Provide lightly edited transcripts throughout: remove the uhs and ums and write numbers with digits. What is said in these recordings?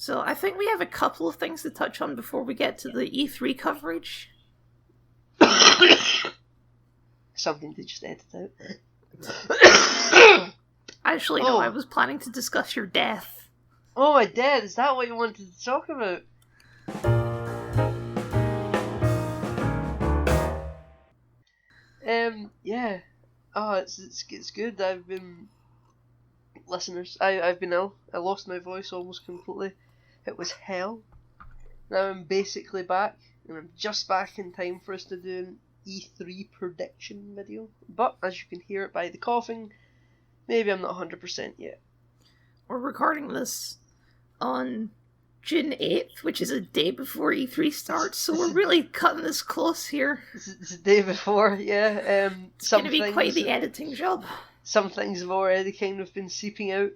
So I think we have a couple of things to touch on before we get to the E3 coverage. Something to just edit out. Actually, no, I was planning to discuss your death. Oh, my death? Is that what you wanted to talk about? Yeah. Oh, it's good. I've been ill. I lost my voice almost completely. It was hell. Now I'm basically back, and I'm just back in time for us to do an E3 prediction video. But as you can hear it by the coughing, maybe I'm not 100% yet. We're recording this on June 8th, which is a day before E3 starts, so we're really cutting this close here. It's the day before, yeah. It's going to be quite the editing job. Some things have already kind of been seeping out.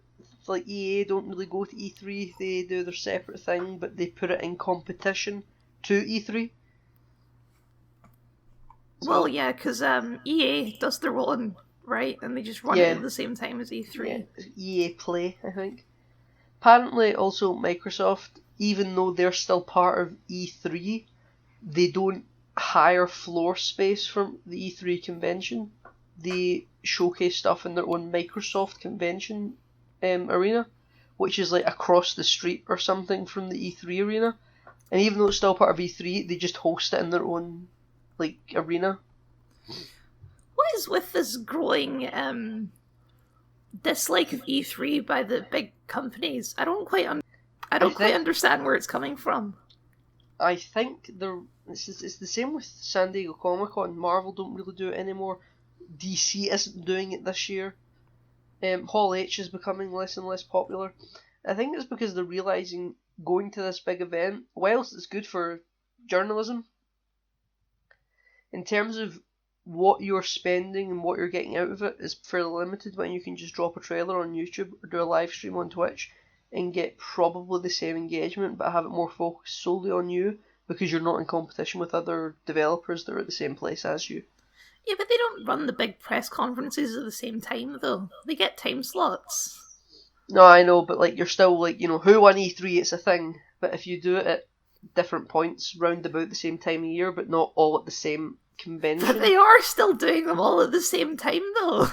Like EA don't really go to E3, they do their separate thing, but they put it in competition to E3. So, well, yeah, because EA does their own, right? And they just run it at the same time as E3. Yeah, EA Play, I think. Apparently, also Microsoft, even though they're still part of E3, they don't hire floor space from the E3 convention. They showcase stuff in their own Microsoft convention arena, which is like across the street or something from the E3 arena. And even though it's still part of E3, they just host it in their own like arena. What is with this growing dislike of E3 by the big companies? I don't quite understand where it's coming from. I think it's the same with San Diego Comic-Con. Marvel don't really do it anymore. DC isn't doing it this year. Hall H is becoming less and less popular. I think it's because they're realising going to this big event, whilst it's good for journalism, in terms of what you're spending and what you're getting out of it is fairly limited when you can just drop a trailer on YouTube or do a live stream on Twitch and get probably the same engagement but have it more focused solely on you because you're not in competition with other developers that are at the same place as you. Yeah, but they don't run the big press conferences at the same time, though. They get time slots. No, I know, but like you're still like, who won E3, it's a thing. But if you do it at different points round about the same time of year, but not all at the same convention. But they are still doing them all at the same time, though.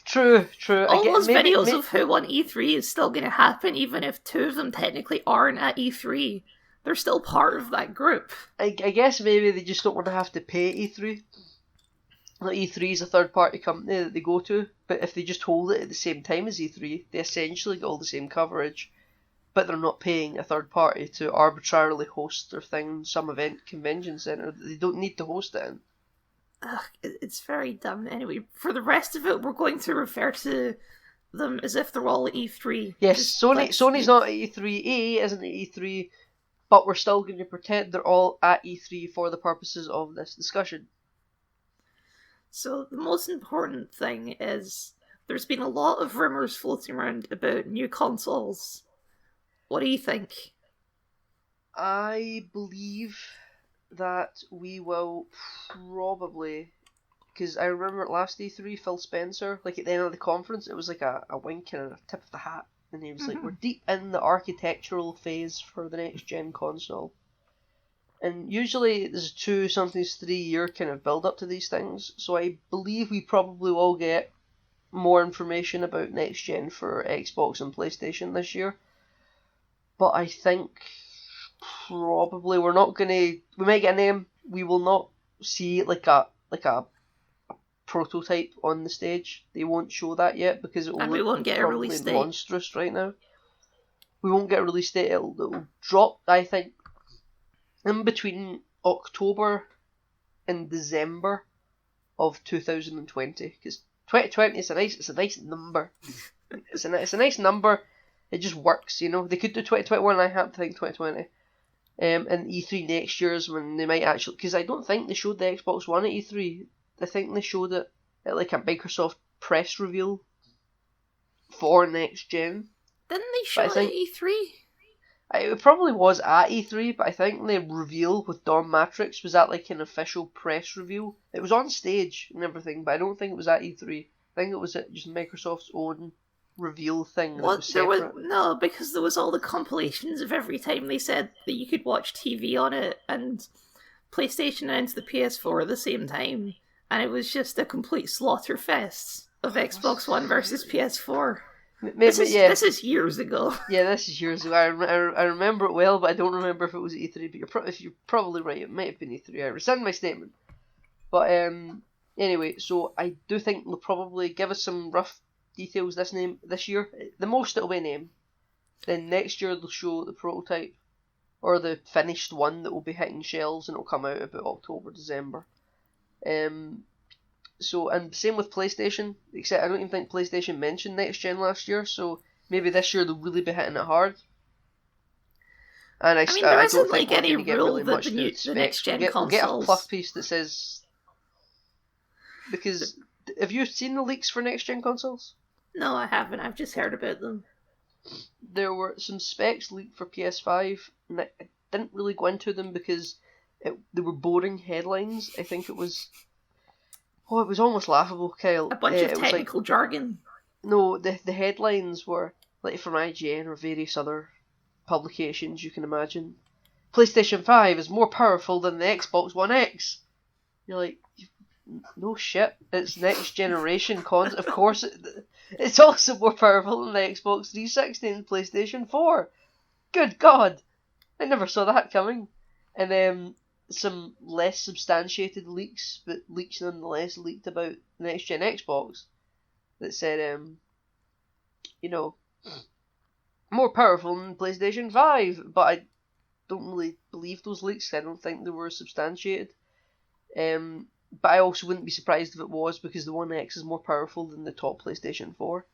True. All those videos of who won E3 is still going to happen, even if two of them technically aren't at E3. They're still part of that group. I guess maybe they just don't want to have to pay E3. Like E3 is a third-party company that they go to, but if they just hold it at the same time as E3, they essentially get all the same coverage, but they're not paying a third party to arbitrarily host their thing in some event convention centre that they don't need to host it in. Ugh, it's very dumb. Anyway, for the rest of it, we're going to refer to them as if they're all at E3. Yes, Sony's not at E3, EA isn't at E3, but we're still going to pretend they're all at E3 for the purposes of this discussion. So the most important thing is there's been a lot of rumours floating around about new consoles. What do you think? I believe that we will probably, because I remember at last E3, Phil Spencer, like at the end of the conference, it was like a wink and a tip of the hat. And he was like, we're deep in the architectural phase for the next gen console. And usually there's 2, sometimes 3 year kind of build up to these things. So I believe we probably will get more information about next gen for Xbox and PlayStation this year. But I think probably we might get a name. We will not see like a prototype on the stage. They won't show that yet because it will look probably monstrous right now. We won't get a release date. It'll drop, I think, in between October and December of 2020. Because 2020 is a nice number. It's a nice number. It just works, They could do 2021. I happen to think 2020. And E3 next year is when they might actually, because I don't think they showed the Xbox One at E3. I think they showed it at like a Microsoft press reveal for next gen. Didn't they show it at E3? It probably was at E3, but I think the reveal with Dom Matrix was at like an official press reveal. It was on stage and everything, but I don't think it was at E3. I think it was at just Microsoft's own reveal thing that What? was There was separate? no, because there was all the compilations of every time they said that you could watch TV on it, and PlayStation announced the PS4 at the same time, and it was just a complete slaughter fest of Xbox One versus PS4. This is years ago. Yeah, this is years ago. I remember it well, but I don't remember if it was E3. But you're probably right. It might have been E3. I rescind my statement. But anyway, so I do think they'll probably give us some rough details this year. The most it'll be a name. Then next year they'll show the prototype or the finished one that will be hitting shelves, and it'll come out about October, December. So, and same with PlayStation, except I don't even think PlayStation mentioned next gen last year, so maybe this year they'll really be hitting it hard. And I mean, there I isn't don't think like we're any going to get rule really that much to the specs. next gen We'll get a consoles. fluff piece that says. Because have you seen the leaks for next gen consoles? No, I haven't. I've just heard about them. There were some specs leaked for PS5, and I didn't really go into them because they were boring headlines. I think it was. Oh, it was almost laughable, Kyle. A bunch of technical jargon. No, the headlines were like from IGN or various other publications you can imagine. PlayStation 5 is more powerful than the Xbox One X. You're like, no shit, it's next generation console. Of course, it's also more powerful than the Xbox 360 and PlayStation 4. Good God, I never saw that coming. And then some less substantiated leaks, but leaks nonetheless leaked about next gen Xbox that said, more powerful than PlayStation 5. But I don't really believe those leaks. I don't think they were substantiated. But I also wouldn't be surprised if it was, because the One X is more powerful than the top PlayStation 4.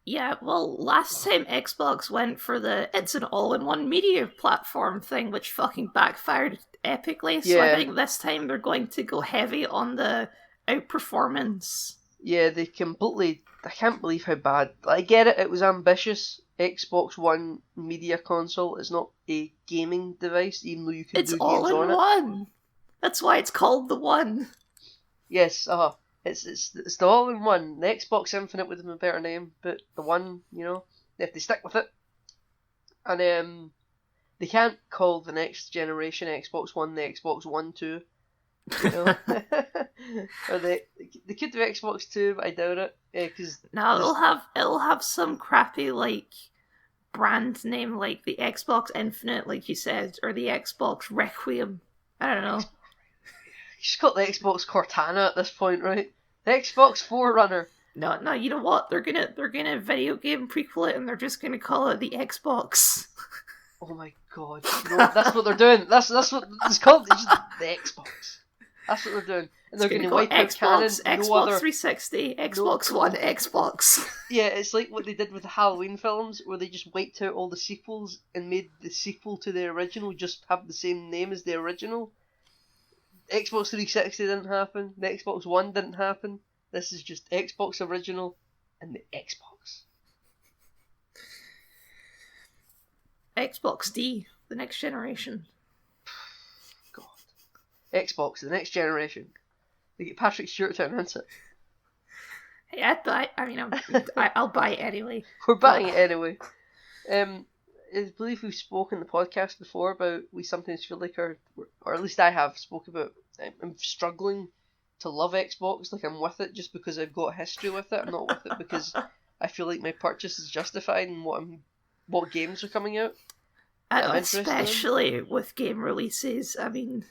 Yeah, well, last time Xbox went for it's an all-in-one media platform thing, which fucking backfired epically, so I think this time they're going to go heavy on the outperformance. Yeah, they completely... I can't believe how bad... I get it, it was ambitious. Xbox One media console is not a gaming device, even though you can do games on it. It's all-in-one! That's why it's called the One. Yes, it's the all-in-one. The Xbox Infinite would have been a better name, but the One, if they stick with it. And they can't call the next generation Xbox One the Xbox One 2. Or they could do Xbox 2, but I doubt it. Cause it'll have some crappy brand name like the Xbox Infinite, like you said, or the Xbox Requiem. I don't know. She's got the Xbox Cortana at this point, right? The Xbox Forerunner. No, you know what? They're gonna video game prequel it, and they're just gonna call it the Xbox. Oh my god! No, that's what they're doing. That's what it's called. It's just the Xbox. That's what they're doing, and they're going to wipe out canon. Xbox 360, Xbox One, Xbox. Yeah, it's like what they did with the Halloween films, where they just wiped out all the sequels and made the sequel to the original just have the same name as the original. Xbox 360 didn't happen. The Xbox One didn't happen. This is just Xbox original and the Xbox. Xbox D, the next generation. God. Xbox, the next generation. They get Patrick Stewart to announce it. Hey, I'd buy. I mean, I'll buy it anyway. We're buying it anyway. I believe we've spoken in the podcast before about we sometimes feel like or at least I have spoke about I'm struggling to love Xbox, like I'm with it just because I've got history with it. I'm not with it because I feel like my purchase is justified in what games are coming out. Especially with game releases. I mean,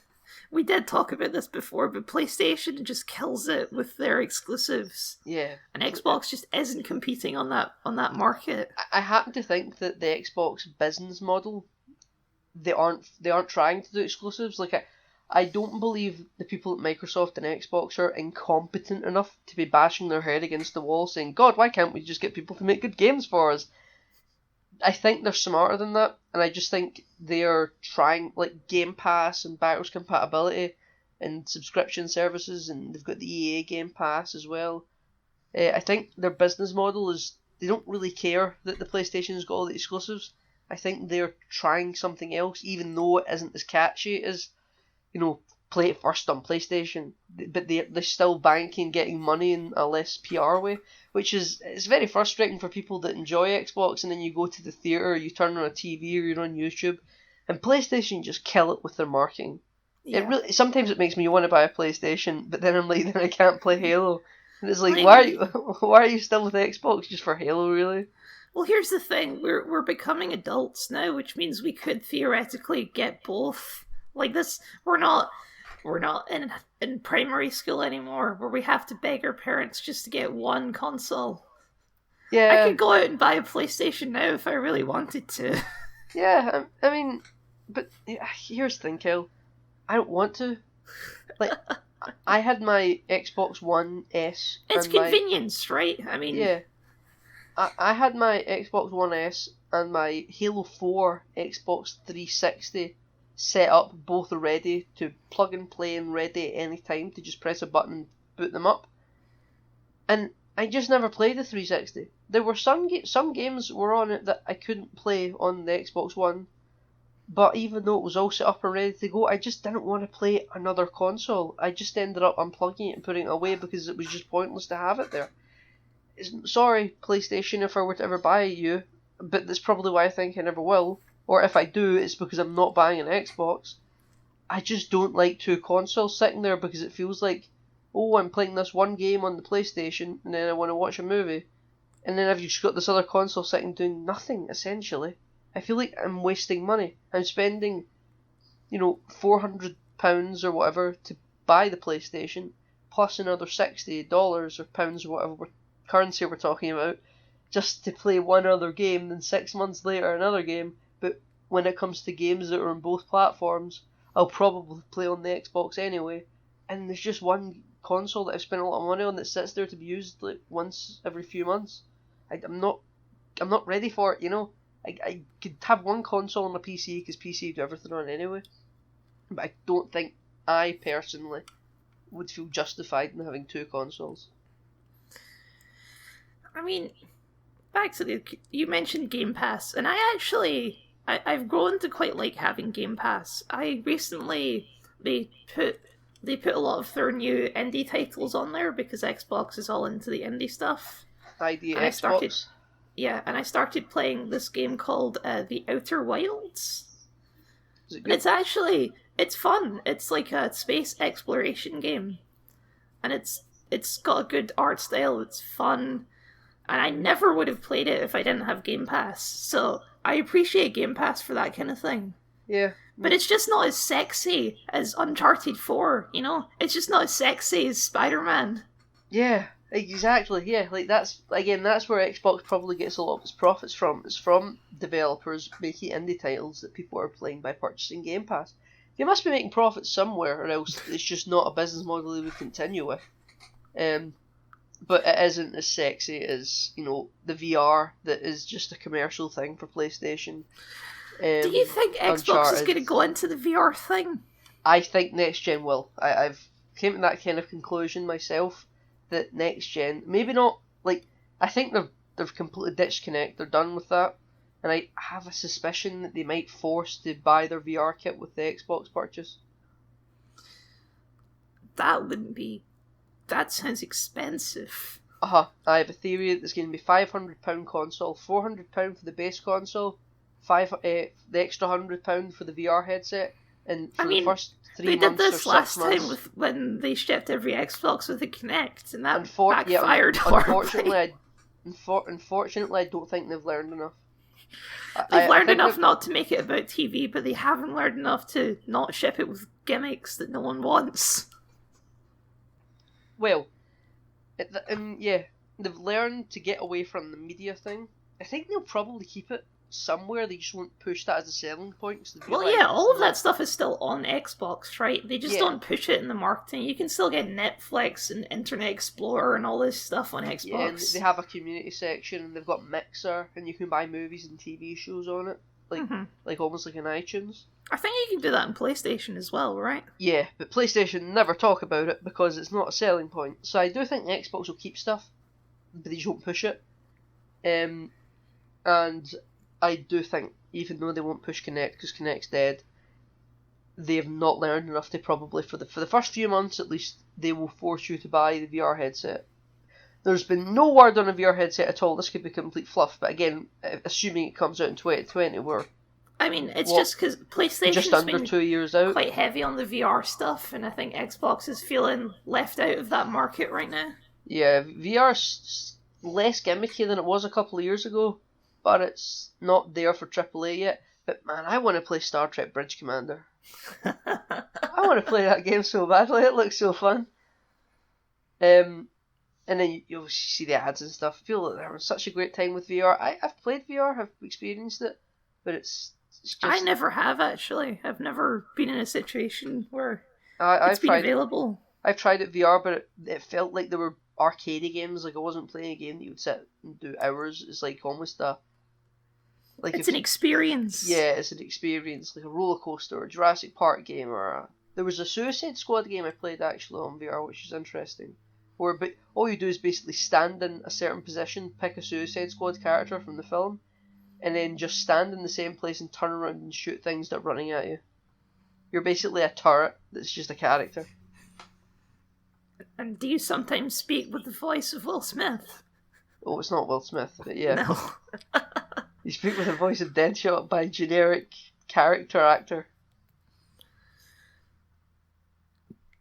we did talk about this before, but PlayStation just kills it with their exclusives. Yeah. And Xbox just isn't competing on that market. I happen to think that the Xbox business model, they aren't trying to do exclusives. Like I don't believe the people at Microsoft and Xbox are incompetent enough to be bashing their head against the wall saying, God, why can't we just get people to make good games for us? I think they're smarter than that, and I just think they're trying, like Game Pass and backwards compatibility and subscription services, and they've got the EA Game Pass as well. I think their business model is, they don't really care that the PlayStation's got all the exclusives. I think they're trying something else, even though it isn't as catchy as, play it first on PlayStation, but they're still banking getting money in a less PR way, which is it's very frustrating for people that enjoy Xbox, and then you go to the theater, you turn on a TV, or you're on YouTube, and PlayStation just kill it with their marketing. It Yeah. really sometimes it makes me want to buy a PlayStation, but then I'm like, then I can't play Halo, and it's like, I why agree. why are you still with Xbox just for Halo, really? Well, here's the thing: we're becoming adults now, which means we could theoretically get both. Like this, we're not in primary school anymore, where we have to beg our parents just to get one console. I Yeah, could go out and buy a PlayStation now if I really wanted to. yeah. I mean, but here's the thing, Kel. I don't want to. Like, I had my Xbox One S It's and my convenience, right? I mean, yeah. I had my Xbox One S and my Halo 4 Xbox 360 set up, both ready to plug and play and ready at any time to just press a button and boot them up. And I just never played the 360. There were some games were on it that I couldn't play on the Xbox One, but even though it was all set up and ready to go, I just didn't want to play another console. I just ended up unplugging it and putting it away because it was just pointless to have it there. Sorry, PlayStation, if I were to ever buy you, but that's probably why I think I never will. Or if I do, it's because I'm not buying an Xbox. I just don't like two consoles sitting there because it feels like, oh, I'm playing this one game on the PlayStation and then I want to watch a movie. And then I've just got this other console sitting doing nothing, essentially. I feel like I'm wasting money. I'm spending, £400 or whatever to buy the PlayStation, plus another $60 or pounds or whatever currency we're talking about, just to play one other game, then 6 months later another game. But when it comes to games that are on both platforms, I'll probably play on the Xbox anyway. And there's just one console that I've spent a lot of money on that sits there to be used like once every few months. I'm not ready for it, I could have one console on my PC because PC do everything on it anyway. But I don't think I personally would feel justified in having two consoles. I mean, back to you mentioned Game Pass, and I've grown to quite like having Game Pass. I recently they put a lot of their new indie titles on there because Xbox is all into the indie stuff. Idea And I started, Xbox. yeah, and I started playing this game called The Outer Wilds. Is it And good? it's fun. It's like a space exploration game, and it's got a good art style. It's fun, and I never would have played it if I didn't have Game Pass. So I appreciate Game Pass for that kind of thing. Yeah. But it's just not as sexy as Uncharted 4, you know? It's just not as sexy as Spider-Man. Yeah, exactly. Yeah, like that's where Xbox probably gets a lot of its profits from. It's from developers making indie titles that people are playing by purchasing Game Pass. They must be making profits somewhere, or else it's just not a business model they would continue with. But it isn't as sexy as the VR that is just a commercial thing for PlayStation. Do you think Xbox Uncharted. is going to go into the VR thing? I think next gen will. I've came to that kind of conclusion myself that next gen, maybe not like I think they've completely ditched Kinect. They're done with that, and I have a suspicion that they might force to buy their VR kit with the Xbox purchase. That wouldn't be. That sounds expensive. I have a theory that it's going to be £500 console, £400 for the base console, the extra £100 for the VR headset, and for the first 3 they did months or this 6 last months. time when they shipped every Xbox with a Kinect, and that Unfortunately, backfired horribly. Unfortunately, I don't think they've learned enough. They've learned enough not to make it about TV, but they haven't learned enough to not ship it with gimmicks that no one wants. Well, yeah, they've learned to get away from the media thing. I think they'll probably keep it somewhere. They just won't push that as a selling point. Well, yeah, all of that stuff is still on Xbox, right? They just don't push it in the marketing. You can still get Netflix and Internet Explorer and all this stuff on Xbox. Yeah, and they have a community section, and they've got Mixer, and you can buy movies and TV shows on it, like almost like an iTunes. I think you can do that on PlayStation as well, right? Yeah, but PlayStation never talk about it because it's not a selling point. So I do think Xbox will keep stuff, but they just won't push it. And I do think, even though they won't push Kinect because Kinect's dead, they have not learned enough to probably, for the first few months at least, they will force you to buy the VR headset. There's been no word on a VR headset at all. This could be complete fluff, but again, assuming it comes out in 2020, we're I mean, it's just because PlayStation's just under been 2 years out. quite heavy on the VR stuff, and I think Xbox is feeling left out of that market right now. Yeah, VR's less gimmicky than it was a couple of years ago, but it's not there for AAA yet. But man, I want to play Star Trek Bridge Commander. I want to play that game so badly. It looks so fun. And then you'll see the ads and stuff. I feel like they're having such a great time with VR. I've played VR, I've experienced it, but it's just... I never have, actually. I've never been in a situation where I've it's been available. I've tried it VR, but it felt like they were arcadey games. Like I wasn't playing a game that you would sit and do hours. It's like almost a... like it's an experience. Yeah, it's an experience. Like a roller coaster or a Jurassic Park game There was a Suicide Squad game I played actually on VR, which is interesting. Where all you do is basically stand in a certain position, pick a Suicide Squad character from the film, and then just stand in the same place and turn around and shoot things that are running at you. You're basically a turret that's just a character. And do you sometimes speak with the voice of Will Smith? Oh, it's not Will Smith, but yeah. No. You speak with the voice of Deadshot by a generic character actor.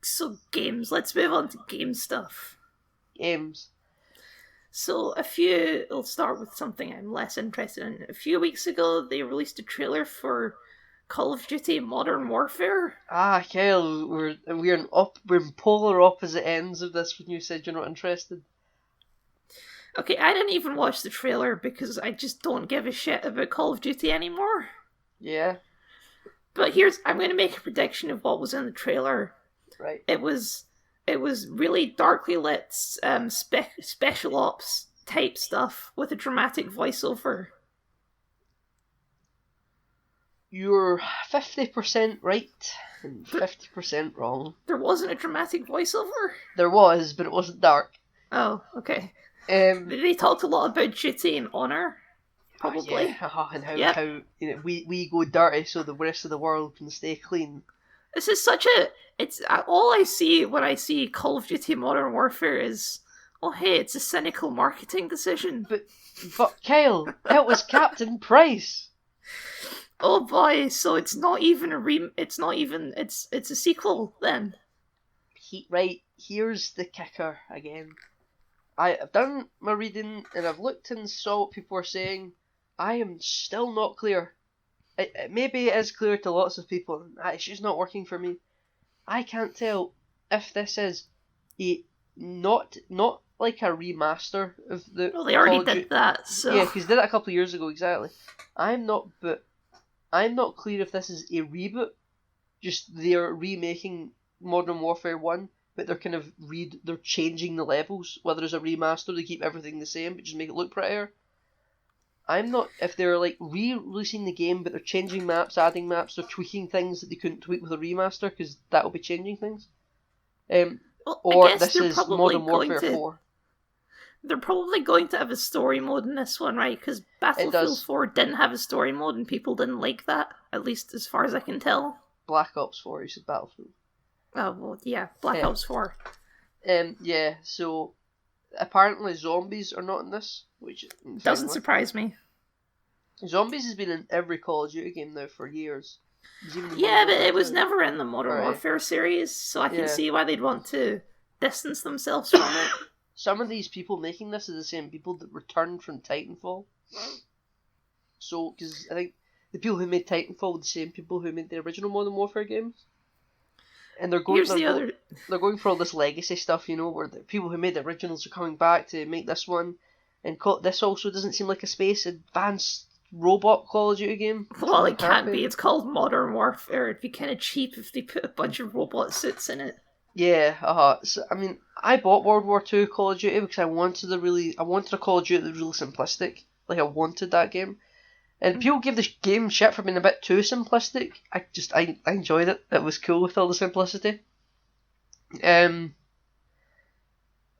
So games, let's move on to game stuff. Games. So we'll start with something I'm less interested in. A few weeks ago, they released a trailer for Call of Duty Modern Warfare. Ah, Kyle, we're in polar opposite ends of this when you said you're not interested. Okay, I didn't even watch the trailer because I just don't give a shit about Call of Duty anymore. Yeah. But I'm going to make a prediction of what was in the trailer. Right. It was really darkly lit special ops type stuff with a dramatic voiceover. You're 50% right and 50% wrong. There wasn't a dramatic voiceover? There was, but it wasn't dark. Oh, okay. They talked a lot about duty and honour, probably. And how we go dirty so the rest of the world can stay clean. This is it's all I see when I see Call of Duty Modern Warfare is, oh hey, it's a cynical marketing decision. But Kyle, it was Captain Price. Oh boy, so it's not even it's a sequel then. Right, here's the kicker again. I've done my reading and I've looked and saw what people are saying. I am still not clear. Maybe it is clear to lots of people. It's just not working for me. I can't tell if this is not like a remaster of the. Well, they already did that, so yeah, because they did it a couple of years ago exactly. I'm not clear if this is a reboot. Just they're remaking Modern Warfare 1, but they're kind of they're changing the levels. Whether it's a remaster, they keep everything the same, but just make it look prettier. I'm not if they're like re-releasing the game, but they're changing maps, adding maps, they're tweaking things that they couldn't tweak with a remaster because that will be changing things. Or this is Modern Warfare 4. They're probably going to have a story mode in this one, right? Because Battlefield 4 didn't have a story mode, and people didn't like that, at least as far as I can tell. Black Ops 4, you said Battlefield. Oh well, yeah, Black Ops 4. Yeah. So apparently zombies are not in this, which doesn't surprise me. Zombies has been in every Call of Duty game now for years. Yeah, but it was never in the Modern Warfare series, so I can see why they'd want to distance themselves from it. Some of these people making this are the same people that returned from Titanfall. So, because I think the people who made Titanfall were the same people who made the original Modern Warfare games. And they're going for all this legacy stuff, where the people who made the originals are coming back to make this one. And this also doesn't seem like a space advanced robot Call of Duty game. Well, it can't be. It's called Modern Warfare. It'd be kind of cheap if they put a bunch of robot suits in it. Yeah, So, I mean, I bought World War II Call of Duty because I wanted a Call of Duty that was really simplistic. Like, I wanted that game. And people give the game shit for being a bit too simplistic. I enjoyed it. It was cool with all the simplicity. And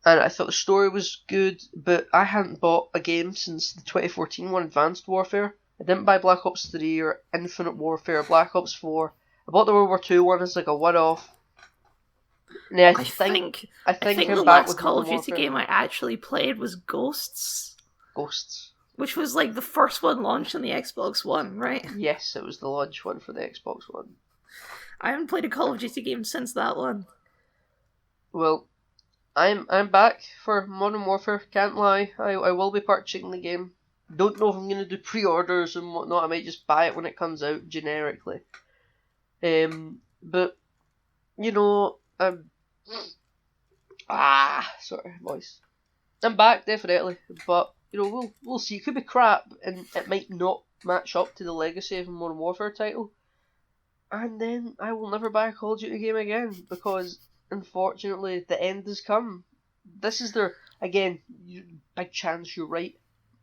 I thought the story was good, but I hadn't bought a game since the 2014 one, Advanced Warfare. I didn't buy Black Ops 3 or Infinite Warfare or Black Ops 4. I bought the World War II one as like a one-off. And then I think I think the I'm back last with Call of Modern Duty Warfare. game I actually played was Ghosts, Ghosts. which was like the first one launched on the Xbox One, right? Yes, it was the launch one for the Xbox One. I haven't played a Call of Duty game since that one. Well, I'm back for Modern Warfare. Can't lie, I will be purchasing the game. Don't know if I'm gonna do pre-orders and whatnot. I might just buy it when it comes out generically. But you know, sorry, voice. I'm back definitely, but you know we'll see. It could be crap, and it might not match up to the legacy of a Modern Warfare title. And then I will never buy a Call of Duty game again because, unfortunately, the end has come. This is their big chance you're right.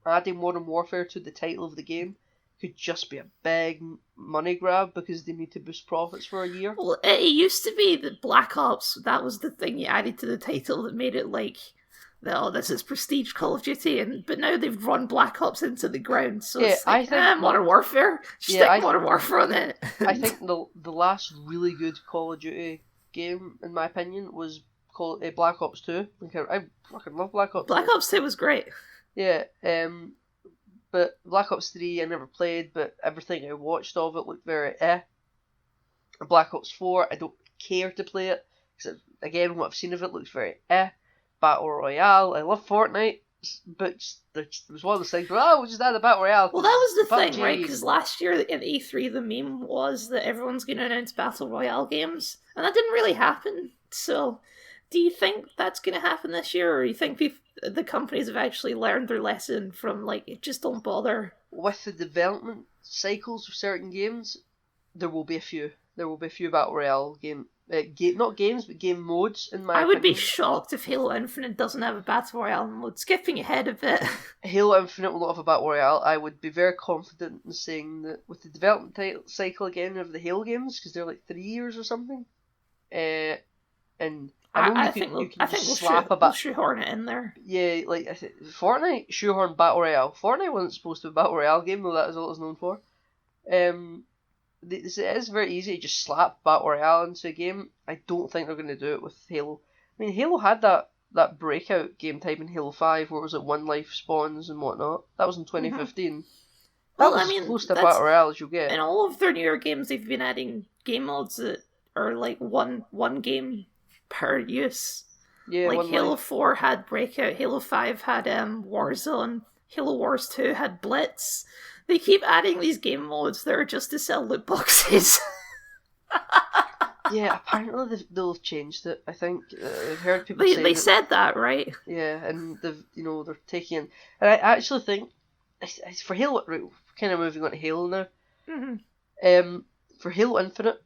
Adding Modern Warfare to the title of the game could just be a big money grab because they need to boost profits for a year. Well, it used to be that Black Ops, that was the thing you added to the title that made it like, oh, this is prestige Call of Duty, but now they've run Black Ops into the ground, so it's like, I think Modern Warfare, stick Modern Warfare on it. I think the last really good Call of Duty game, in my opinion, was called Black Ops 2. I fucking love Black Ops 2. Black Ops 2 was great. Yeah, but Black Ops 3 I never played, but everything I watched of it looked very Black Ops 4, I don't care to play it, because again, what I've seen of it looks very Battle Royale, I love Fortnite, but there was one of those things where, we'll just add a Battle Royale. Well, that was the PUBG. thing, right? Because last year at E3, the meme was that everyone's going to announce Battle Royale games, and that didn't really happen. So, do you think that's going to happen this year, or do you think the companies have actually learned their lesson from, like, just don't bother? With the development cycles of certain games, there will be a few. There will be a few Battle Royale not games, but game modes, in my opinion. I would be shocked if Halo Infinite doesn't have a Battle Royale mode. Skipping ahead a bit. Halo Infinite will not have a Battle Royale. I would be very confident in saying that with the development cycle again of the Halo games, because they're like 3 years or something, and I think we'll shoehorn it in there. Yeah, like Fortnite shoehorn Battle Royale. Fortnite wasn't supposed to be a Battle Royale game, though that is all it's known for. It is very easy to just slap Battle Royale into a game. I don't think they're going to do it with Halo. I mean, Halo had that breakout game type in Halo 5 where it was like one life spawns and whatnot. That was in 2015. Mm-hmm. Well, that was close to Battle Royale as you get. In all of their newer games, they've been adding game modes that are like one game per use. Yeah, like Halo life. 4 had Breakout, Halo 5 had Warzone, Halo Wars 2 had Blitz. They keep adding these game modes that are just to sell loot boxes. Yeah, apparently they'll have changed it. I think I've heard people say they said that, right? Yeah, and they're taking, and I actually think for Halo, kind of moving on to Halo now. Mm-hmm. For Halo Infinite,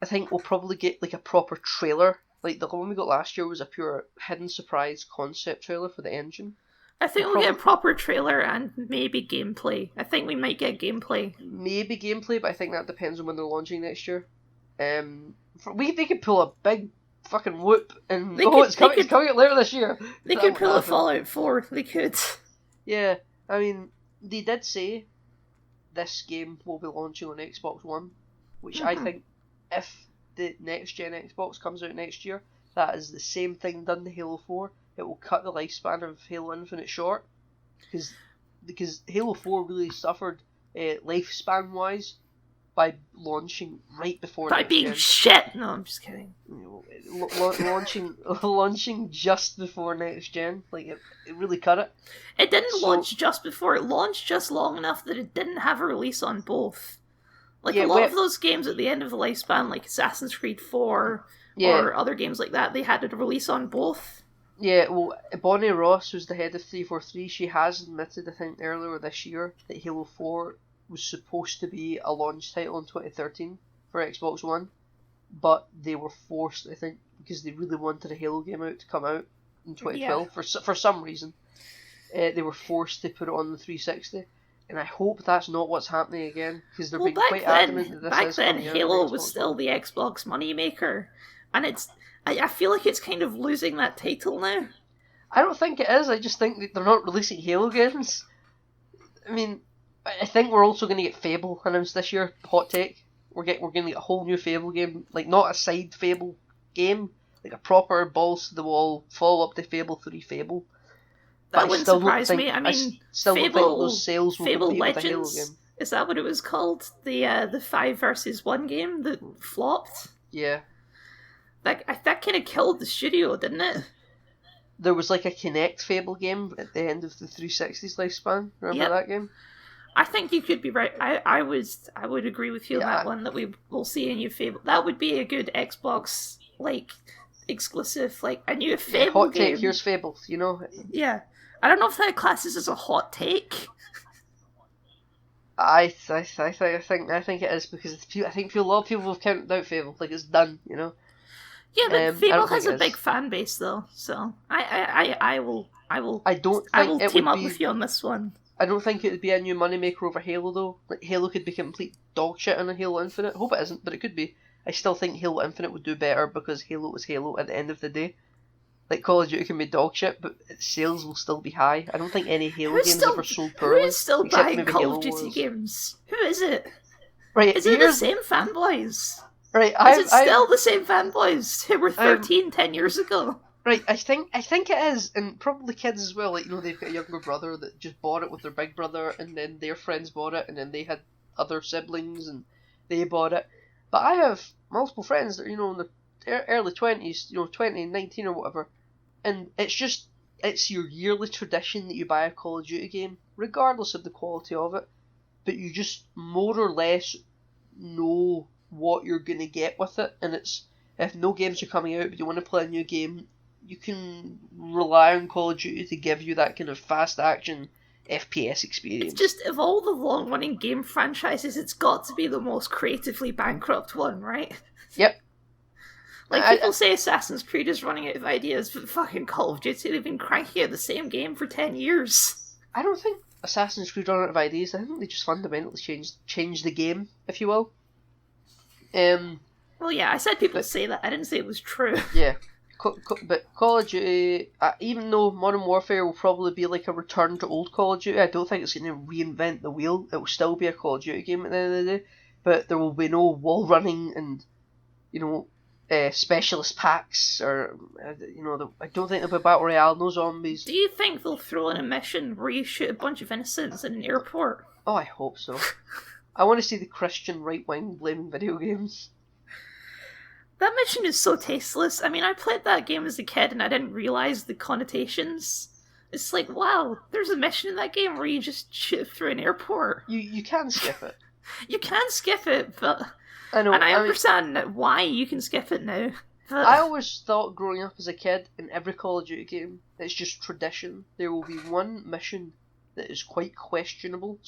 I think we'll probably get like a proper trailer. Like the one we got last year was a pure hidden surprise concept trailer for the engine. I think we'll get a proper trailer and maybe gameplay. I think we might get gameplay. Maybe gameplay, but I think that depends on when they're launching next year. They could pull a big fucking whoop and it's coming out later this year. They could pull a Fallout 4. They could. Yeah, I mean, they did say this game will be launching on Xbox One, which I think if the next gen Xbox comes out next year, that is the same thing done to Halo 4. It will cut the lifespan of Halo Infinite short, because Halo 4 really suffered lifespan wise by launching right before by next being gen. Shit. No, I'm just kidding. Launching just before next gen, like it really cut it. It didn't launch just before. It launched just long enough that it didn't have a release on both. Like a lot of those games at the end of the lifespan, like Assassin's Creed 4 or other games like that, they had a release on both. Yeah, well, Bonnie Ross, who's the head of 343, she has admitted, I think, earlier this year that Halo 4 was supposed to be a launch title in 2013 for Xbox One, but they were forced, I think, because they really wanted a Halo game to come out in 2012 for some reason. They were forced to put it on the 360, and I hope that's not what's happening again, because they're being quite adamant that this back is then, coming out Halo on was Xbox still One. the Xbox moneymaker, and I feel like it's kind of losing that title now. I don't think it is. I just think that they're not releasing Halo games. I mean, I think we're also going to get Fable announced this year. Hot take. we're going to get a whole new Fable game, like not a side Fable game, like a proper balls to the wall follow up to Fable 3 Fable. But That wouldn't surprise me. I mean, still don't think those sales will Fable compete with a Halo Legends, game. is that what it was called? The 5 versus 1 game that flopped? Yeah. That kind of killed the studio, didn't it? There was like a Kinect Fable game at the end of the 360's lifespan. Remember that game? I think you could be right. I would agree with you on that one, that we will see a new Fable. That would be a good Xbox exclusive, like a new Fable hot game. Take, here's Fable, you know? Yeah. I don't know if that classes as a hot take. I think it is, because I think a lot of people have counted out Fable, like it's done, you know? Yeah, but Fable has a big fan base though, so I will team up with you on this one. I don't think it would be a new moneymaker over Halo though. Like Halo could be complete dog shit in a Halo Infinite. Hope it isn't, but it could be. I still think Halo Infinite would do better because Halo was Halo at the end of the day. Like Call of Duty can be dog shit, but its sales will still be high. I don't think any Halo games ever sold poorly. Who is still buying Call of Duty games? Who is it? Right, is it the same fanboys? Right, is it still the same fanboys who were 13 10 years ago? Right, I think it is, and probably kids as well. Like, you know, they've got a younger brother that just bought it with their big brother, and then their friends bought it, and then they had other siblings, and they bought it. But I have multiple friends that are, you know, in the early 20s, you know, 20, 19 or whatever, and it's your yearly tradition that you buy a Call of Duty game, regardless of the quality of it, but you just more or less know what you're going to get with it, and it's, if no games are coming out but you want to play a new game, you can rely on Call of Duty to give you that kind of fast action FPS experience. It's just, of all the long running game franchises, it's got to be the most creatively bankrupt one, right? Yep. Like, people say Assassin's Creed is running out of ideas, but fucking Call of Duty, they've been cranking out the same game for 10 years. I don't think Assassin's Creed run out of ideas. I think they just fundamentally changed the game, if you will. Well, yeah, I said people say that. I didn't say it was true. Yeah. But Call of Duty, even though Modern Warfare will probably be like a return to old Call of Duty, I don't think it's going to reinvent the wheel. It will still be a Call of Duty game at the end of the day, but there will be no wall running and, you know, specialist packs, or, you know, I don't think there'll be Battle Royale, no zombies. Do you think they'll throw in a mission where you shoot a bunch of innocents in an airport? Oh, I hope so. I want to see the Christian right wing blaming video games. That mission is so tasteless. I mean, I played that game as a kid and I didn't realise the connotations. It's like, wow, there's a mission in that game where you just shoot through an airport. You can skip it. You can skip it, but... I know. And I understand why you can skip it now. But... I always thought growing up as a kid, in every Call of Duty game, it's just tradition. There will be one mission that is quite questionable,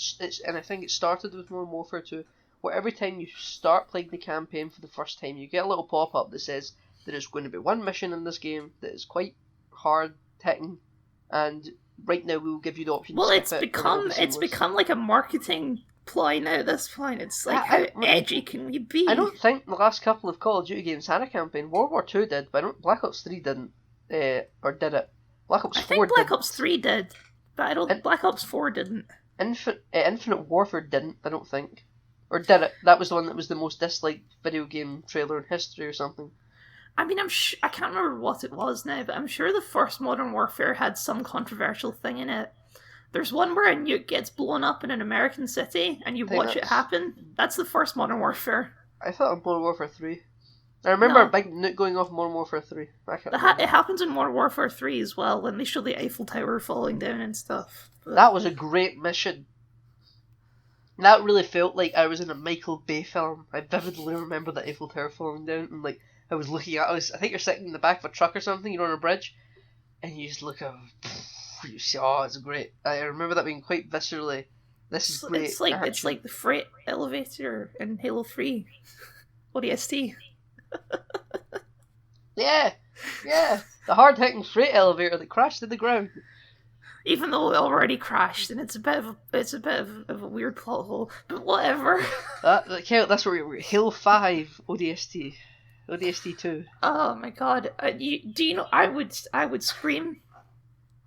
and I think it started with Modern Warfare 2, where every time you start playing the campaign for the first time, you get a little pop-up that says there is going to be one mission in this game that is quite hard-hitting, and right now we will give you the option to skip it's become like a marketing ploy now at this point. It's like, how edgy can we be? I don't think the last couple of Call of Duty games had a campaign. World War 2 did, but Black Ops 3 didn't, or did it? Black Ops 4 did. I think Black Ops 3 did, but I don't think Black Ops 4 didn't. Infinite Warfare didn't, I don't think. Or did it? That was the one that was the most disliked video game trailer in history or something. I mean, I can't remember what it was now, but I'm sure the first Modern Warfare had some controversial thing in it. There's one where a nuke gets blown up in an American city, and you watch it happen. That's the first Modern Warfare. I thought of Modern Warfare 3. I remember a big nuke going off in Modern Warfare 3. It happens in Modern Warfare 3 as well, when they show the Eiffel Tower falling down and stuff. But... That was a great mission. That really felt like I was in a Michael Bay film. I vividly remember the Eiffel Tower falling down, and like I was looking at I think you're sitting in the back of a truck or something, you're on a bridge, and you just look at you see, oh, it's great. I remember that being quite viscerally, this is great. It's like the freight elevator in Halo 3. ODST. Yeah. The hard-hitting freight elevator that crashed to the ground. Even though it already crashed, and it's a bit of a weird plot hole, but whatever. That's where we're Halo 5 ODST 2. Oh my god! Do you know? I would scream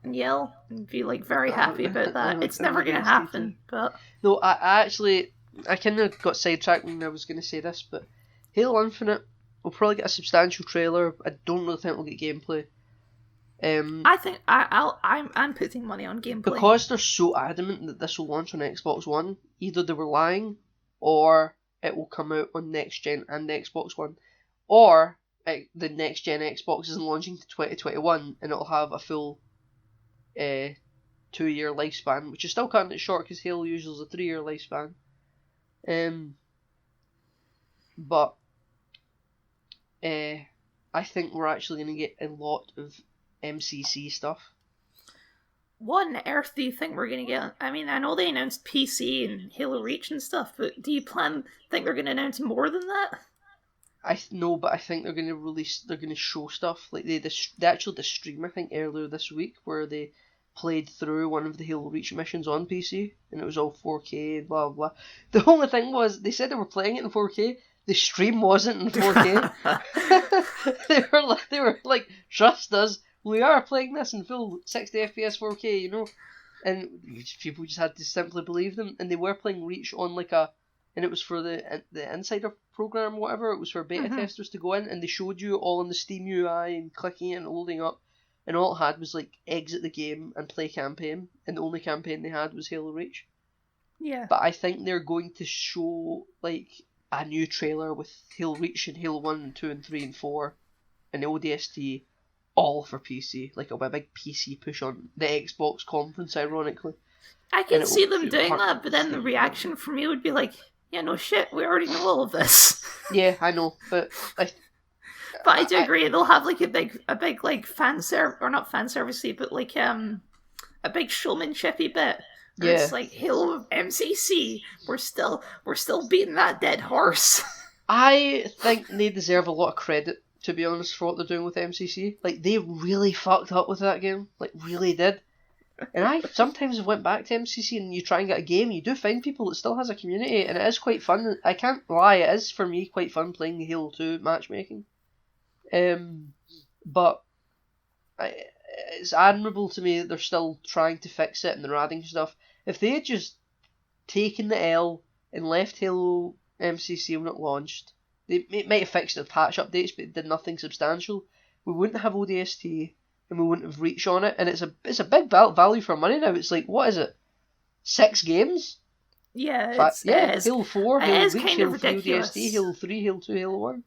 and yell and be like very happy about that. It's never gonna happen, but no, I actually I kind of got sidetracked when I was going to say this, but Halo Infinite will probably get a substantial trailer. I don't really think we'll get gameplay. I think I'm putting money on gameplay because they're so adamant that this will launch on Xbox One. Either they were lying, or it will come out on next gen and Xbox One, or the next gen Xbox isn't launching to 2021 and it'll have a full 2-year lifespan, which is still cutting it short because Halo usually is a 3-year lifespan. But I think we're actually going to get a lot of MCC stuff. What on earth do you think we're going to get? I mean, I know they announced PC and Halo Reach and stuff, but do you think they're going to announce more than that? But I think they're going to show stuff. Like they actually did a stream, I think, earlier this week where they played through one of the Halo Reach missions on PC, and it was all 4K and blah blah. The only thing was, they said they were playing it in 4K. The stream wasn't in 4K. they were like, trust us, we are playing this in full 60 FPS 4K, you know. And people just had to simply believe them. And they were playing Reach on and it was for the Insider program, or whatever. It was for beta testers to go in, and they showed you all on the Steam UI and clicking it and loading up. And all it had was like exit the game and play campaign, and the only campaign they had was Halo Reach. Yeah. But I think they're going to show like a new trailer with Halo Reach and Halo 1 and 2 and 3 and 4 and the ODST all for PC. Like it'll be a big PC push on the Xbox conference, ironically. I can see them doing that, but then the reaction from me would be like, yeah, no shit, we already know all of this. Yeah, I know, but I do agree. They'll have like a big like not fan servicey, but like a big showmanshipy bit. Yeah. It's like Halo MCC. We're still beating that dead horse. I think they deserve a lot of credit, to be honest, for what they're doing with MCC. Like they really fucked up with that game. Like really did. And I sometimes went back to MCC, and you try and get a game, you do find people that still has a community, and it is quite fun. I can't lie, it is for me quite fun playing the Halo 2 matchmaking. But it's admirable to me that they're still trying to fix it and they're adding stuff. If they had just taken the L and left Halo MCC when it launched, they might have fixed the patch updates, but did nothing substantial. We wouldn't have ODST, and we wouldn't have Reach on it, and it's a big value for money now. It's like, what is it? 6 games? Yeah, Halo 4, Halo Reach, Halo 3 ODST, Halo 3, Halo 2, Halo 1.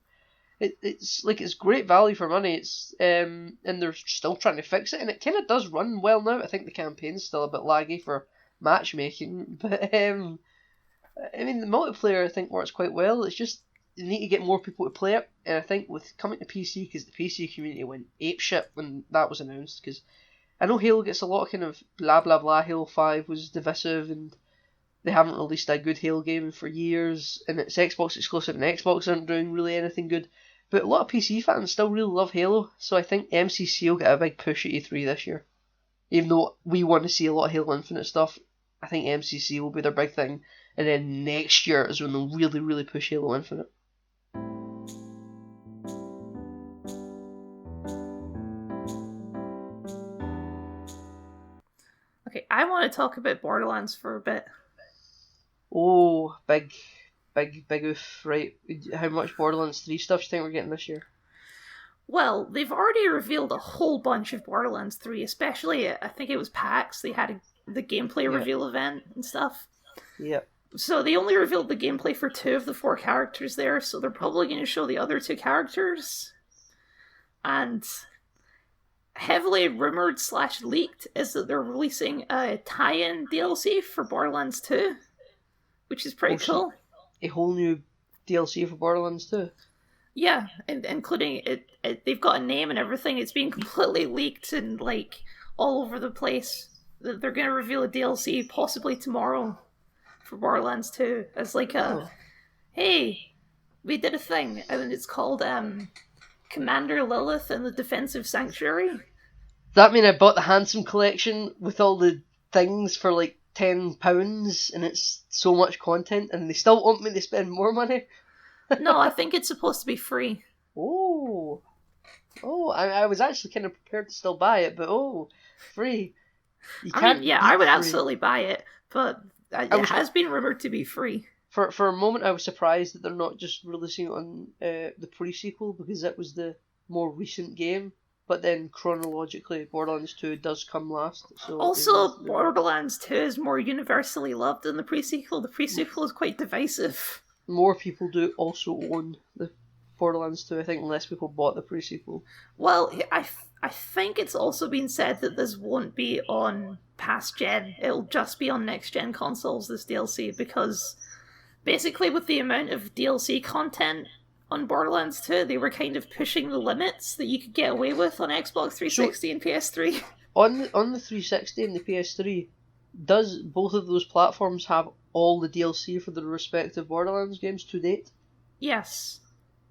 It's great value for money. It's and they're still trying to fix it, and it kind of does run well now. I think the campaign's still a bit laggy for matchmaking, but I mean the multiplayer I think works quite well. It's just you need to get more people to play it, and I think with coming to PC, because the PC community went apeshit when that was announced. Because I know Halo gets a lot of kind of blah blah blah. Halo 5 was divisive, and they haven't released a good Halo game for years, and it's Xbox exclusive, and Xbox aren't doing really anything good. But a lot of PC fans still really love Halo, so I think MCC will get a big push at E3 this year. Even though we want to see a lot of Halo Infinite stuff, I think MCC will be their big thing, and then next year is when they'll really, really push Halo Infinite. Okay, I want to talk about Borderlands for a bit. Oh, big oof, right. How much Borderlands 3 stuff do you think we're getting this year? Well, they've already revealed a whole bunch of Borderlands 3, especially, I think it was PAX, they had the gameplay reveal event and stuff. Yep. So they only revealed the gameplay for 2 of the 4 characters there, so they're probably going to show the other 2 characters. And heavily rumored / leaked is that they're releasing a tie-in DLC for Borderlands 2, which is pretty cool. A whole new DLC for Borderlands 2. Yeah, and including it, they've got a name and everything. It's being completely leaked and like all over the place. They're going to reveal a DLC possibly tomorrow for Borderlands 2 as like hey, we did a thing, and it's called Commander Lilith and the Defensive Sanctuary. Does that mean I bought the Handsome Collection with all the things for like £10 and it's so much content and they still want me to spend more money? No, I think it's supposed to be free. Oh, I was actually kind of prepared to still buy it, but free. I would absolutely buy it, but it has been rumored to be free. For a moment, I was surprised that they're not just releasing it on the pre-sequel, because it was the more recent game. But then chronologically, Borderlands 2 does come last. So Also, Borderlands 2 is more universally loved than the pre-sequel. The pre-sequel is quite divisive. more people do also own the Borderlands 2. I think less people bought the pre-sequel. Well, I think it's also been said that this won't be on past gen. It'll just be on next gen consoles, this DLC, because basically with the amount of DLC content on Borderlands 2, they were kind of pushing the limits that you could get away with on Xbox 360 and PS3. On the 360 and the PS3, does both of those platforms have all the DLC for the respective Borderlands games to date? Yes.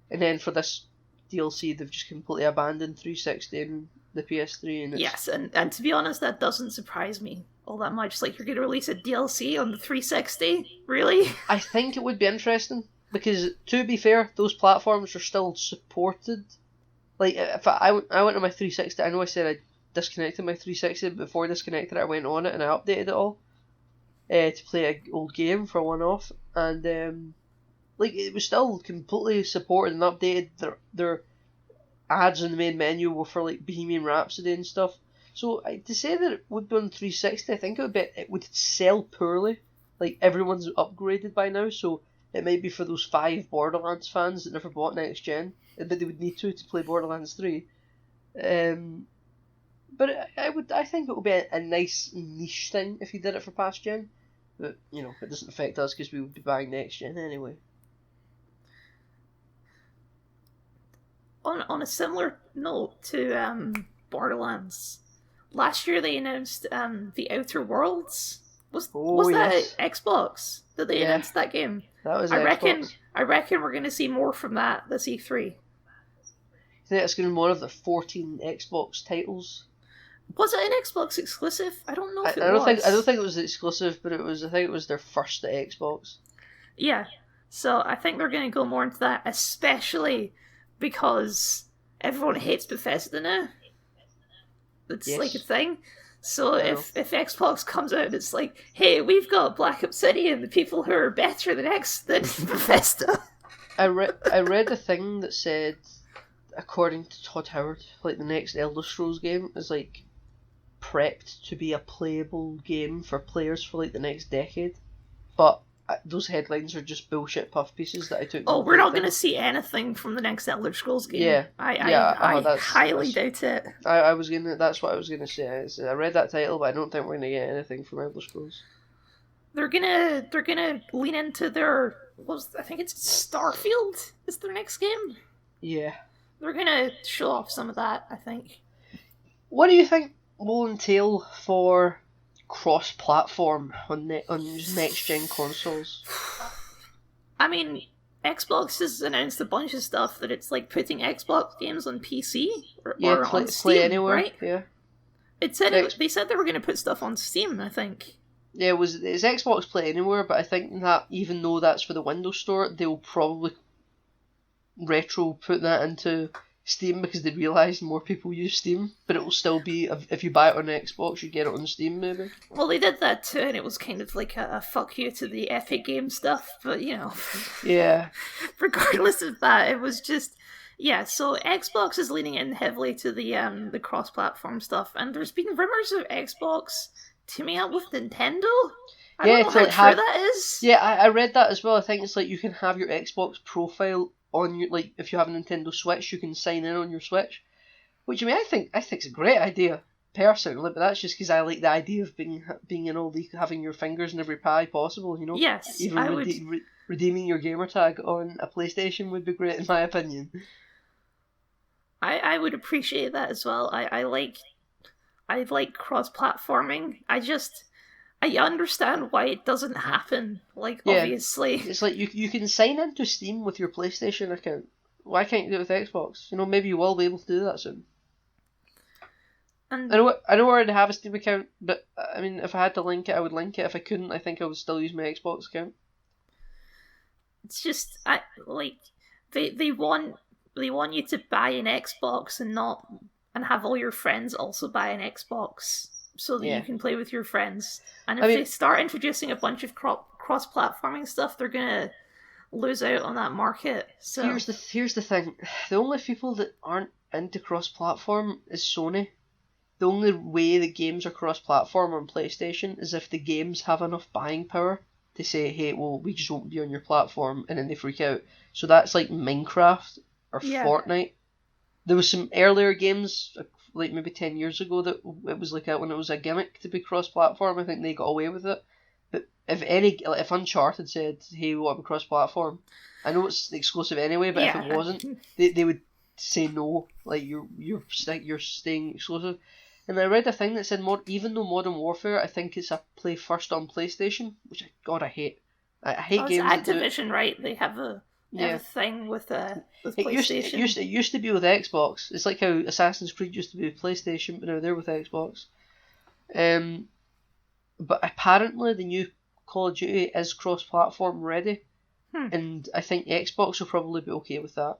And then for this DLC, they've just completely abandoned 360 and the PS3. And yes, and to be honest, that doesn't surprise me all that much. Like, you're going to release a DLC on the 360? Really? I think it would be interesting, because to be fair, those platforms are still supported. Like, if I went on my 360, I know I said I disconnected my 360, but before I disconnected it, I went on it and I updated it all to play an old game for one-off, and like, it was still completely supported and updated. Their ads in the main menu were for like Bohemian Rhapsody and stuff. So to say that it would be on 360, I think it would sell poorly. Like, everyone's upgraded by now, so it might be for those 5 Borderlands fans that never bought next gen, but they would need to play Borderlands 3. But I think it would be a nice niche thing if you did it for past gen. But, you know, it doesn't affect us because we would be buying next gen anyway. On a similar note to Borderlands, last year they announced The Outer Worlds. Was yes. that Xbox that they announced that game? That was Xbox. I reckon we're going to see more from that this E3. I think it's going to be one of the 14 Xbox titles. Was it an Xbox exclusive? I don't know if it was. I don't think it was exclusive, but I think it was their first Xbox. Yeah. So I think they're going to go more into that, especially because everyone hates Bethesda now. It's like a thing. So if Xbox comes out and it's like, hey, we've got Black Obsidian, the people who are better than Bethesda. I read a thing that said, according to Todd Howard, like, the next Elder Scrolls game is like prepped to be a playable game for players for like the next decade. But those headlines are just bullshit puff pieces that I took. Oh, we're not going to see anything from the next Elder Scrolls game. Yeah, I highly doubt it. That's what I was gonna say. I read that title, but I don't think we're gonna get anything from Elder Scrolls. They're gonna lean into their I think it's Starfield is their next game. Yeah, they're gonna show off some of that, I think. What do you think will entail for cross-platform on next-gen consoles? I mean, Xbox has announced a bunch of stuff that it's like putting Xbox games on PC or on Steam, play anywhere, right? Yeah. They said they were going to put stuff on Steam, I think. Yeah, it's Xbox Play Anywhere, but I think that even though that's for the Windows Store, they'll probably retro put that into Steam because they realise more people use Steam, but it will still be, if you buy it on Xbox, you get it on Steam maybe. Well, they did that too, and it was kind of like a fuck you to the Epic Game stuff, but you know. Yeah. Regardless of that, it was just, yeah, so Xbox is leaning in heavily to the cross-platform stuff, and there's been rumours of Xbox teaming up with Nintendo. I don't know how true that is. Yeah, I read that as well. I think it's like you can have your Xbox profile on your, like, if you have a Nintendo Switch, you can sign in on your Switch, which, I mean, I think it's a great idea personally, but that's just because I like the idea of being in all the, having your fingers in every pie possible, you know. Yes, even I would. Redeeming your gamer tag on a PlayStation would be great, in my opinion. I would appreciate that as well. I like cross-platforming. I understand why it doesn't happen. Like, obviously. It's like you can sign into Steam with your PlayStation account. Why can't you do it with Xbox? You know, maybe you will be able to do that soon. And I know I already have a Steam account, but I mean, if I had to link it, I would link it. If I couldn't, I think I would still use my Xbox account. It's just, they want you to buy an Xbox and have all your friends also buy an Xbox, so that you can play with your friends. And if they start introducing a bunch of cross-platforming stuff, they're gonna lose out on that market. So here's the thing: the only people that aren't into cross-platform is Sony. The only way that games are cross-platform on PlayStation is if the games have enough buying power to say, hey, well, we just won't be on your platform, and then they freak out. So that's like Minecraft or Fortnite. There was some earlier games, like maybe 10 years ago, that it was like when it was a gimmick to be cross-platform. I think they got away with it. But if Uncharted said, hey, we want to be cross-platform, I know it's exclusive anyway, but if it wasn't, they would say no, like you're staying exclusive. And I read a thing that said even though Modern Warfare, I think it's a play first on PlayStation, which I hate. I hate games. It's Activision, right? They have a thing with PlayStation. It used to be with Xbox. It's like how Assassin's Creed used to be with PlayStation, but now they're with Xbox. But apparently the new Call of Duty is cross-platform ready, and I think Xbox will probably be okay with that.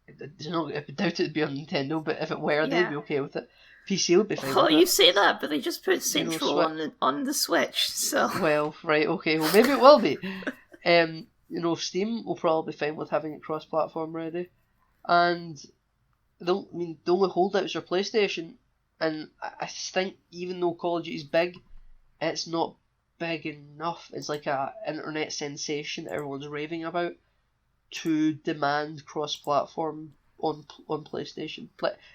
I doubt it'd be on Nintendo, but if it were, they'd be okay with it. PC would be fine. Well, you say that, but they just put Central on the Switch, so. Well, right, okay. Well, maybe it will be. Steam will probably be fine with having it cross-platform ready, and the only holdouts are PlayStation, and I think even though Call of Duty is big, it's not big enough. It's like a internet sensation that everyone's raving about to demand cross-platform on PlayStation.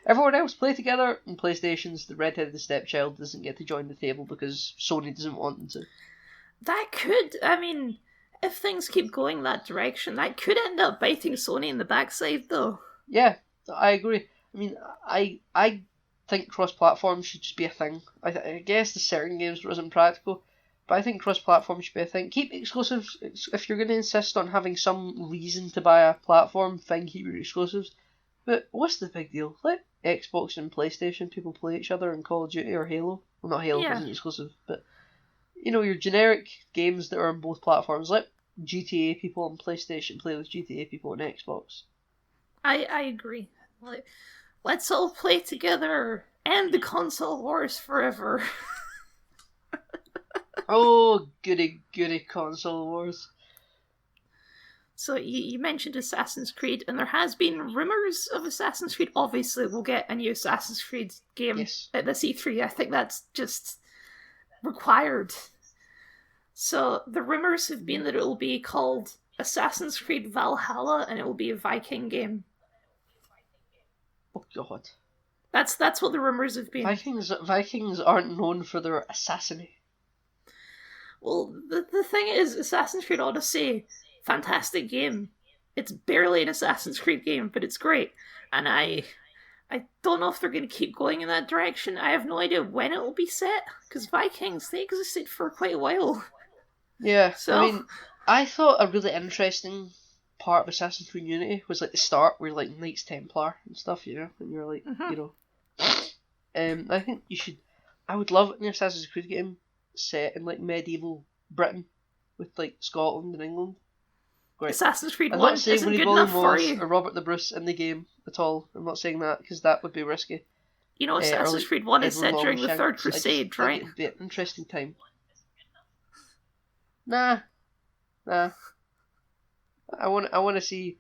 Everyone else play together, and PlayStation's the redheaded stepchild doesn't get to join the table because Sony doesn't want them to. That could, if things keep going that direction, that could end up biting Sony in the backside, though. Yeah, I agree. I think cross-platform should just be a thing. I guess the certain games where it isn't practical, but I think cross-platform should be a thing. Keep exclusives. If you're going to insist on having some reason to buy a platform, fine, keep your exclusives. But what's the big deal? Let Xbox and PlayStation people play each other in Call of Duty or Halo. Well, not Halo, isn't exclusive, but your generic games that are on both platforms. Let GTA people on PlayStation play with GTA people on Xbox. I agree. Let's all play together. End the console wars forever. Oh, goody console wars. So you mentioned Assassin's Creed, and there has been rumours of Assassin's Creed. Obviously, we'll get a new Assassin's Creed game at the E3. I think that's just required. So the rumours have been that it will be called Assassin's Creed Valhalla, and it will be a Viking game. Oh God! That's what the rumours have been. Vikings aren't known for their assassiny. Well, the thing is, Assassin's Creed Odyssey, fantastic game. It's barely an Assassin's Creed game, but it's great. And I don't know if they're going to keep going in that direction. I have no idea when it will be set, because Vikings, they existed for quite a while. Yeah, so I thought a really interesting part of Assassin's Creed Unity was like the start where like Knights Templar and stuff, and you're like, I think I would love an Assassin's Creed game set in like medieval Britain with like Scotland and England. Great. Assassin's Creed 1 isn't good enough for you. Or Robert the Bruce in the game at all. I'm not saying that because that would be risky. Assassin's Creed 1 is set during the Third Crusade, right? It would be an interesting time. Nah. I want to see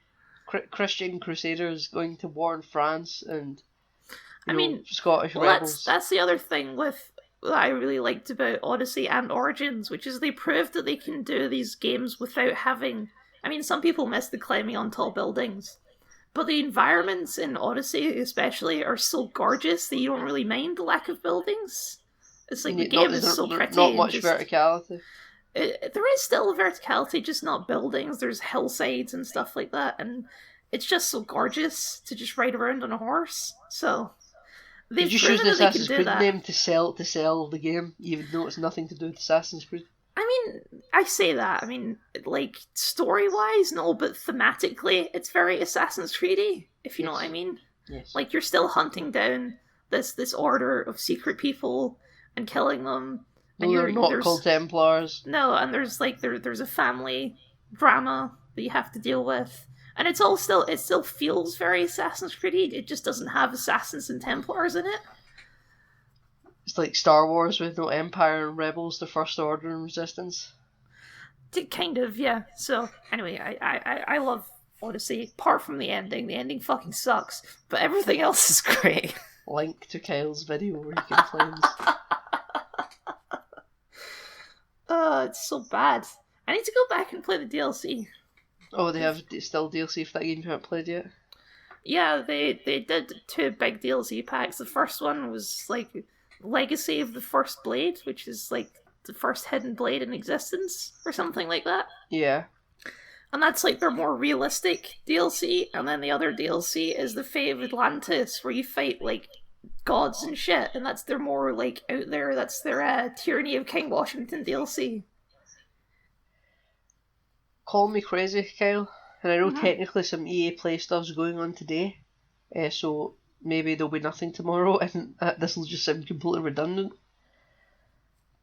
Christian Crusaders going to war in France and Scottish rebels. That's the other thing with that I really liked about Odyssey and Origins, which is they proved that they can do these games without having. Some people miss the climbing on tall buildings, but the environments in Odyssey especially are so gorgeous that you don't really mind the lack of buildings. It's like the game is so pretty. Not much verticality. There is still verticality, just not buildings. There's hillsides and stuff like that, and it's just so gorgeous to just ride around on a horse. So they've just used the Assassin's Creed name to sell the game, even though it's nothing to do with Assassin's Creed. I say that. Like story-wise, no, but thematically, it's very Assassin's Creed-y, if you know what I mean. Yes. Like you're still hunting down this order of secret people and killing them. And they're not called Templars. No, and there's there's a family drama that you have to deal with, and it still feels very Assassin's Creed. It just doesn't have assassins and Templars in it. It's like Star Wars with no Empire and Rebels, the First Order and Resistance. Kind of, yeah. So anyway, I love Odyssey. Apart from the ending fucking sucks, but everything else is great. Link to Kyle's video where he complains. It's so bad. I need to go back and play the DLC. Oh, they have still DLC for that game you haven't played yet? Yeah, they did 2 big DLC packs. The first one was like Legacy of the First Blade, which is like the first hidden blade in existence, or something like that. Yeah. And that's like their more realistic DLC, and then the other DLC is the Fate of Atlantis, where you fight like gods and shit, and that's their more like out there. That's their Tyranny of King Washington DLC. Call me crazy, Kyle, and I know technically some EA Play stuff's going on today, so maybe there'll be nothing tomorrow, and this will just sound completely redundant.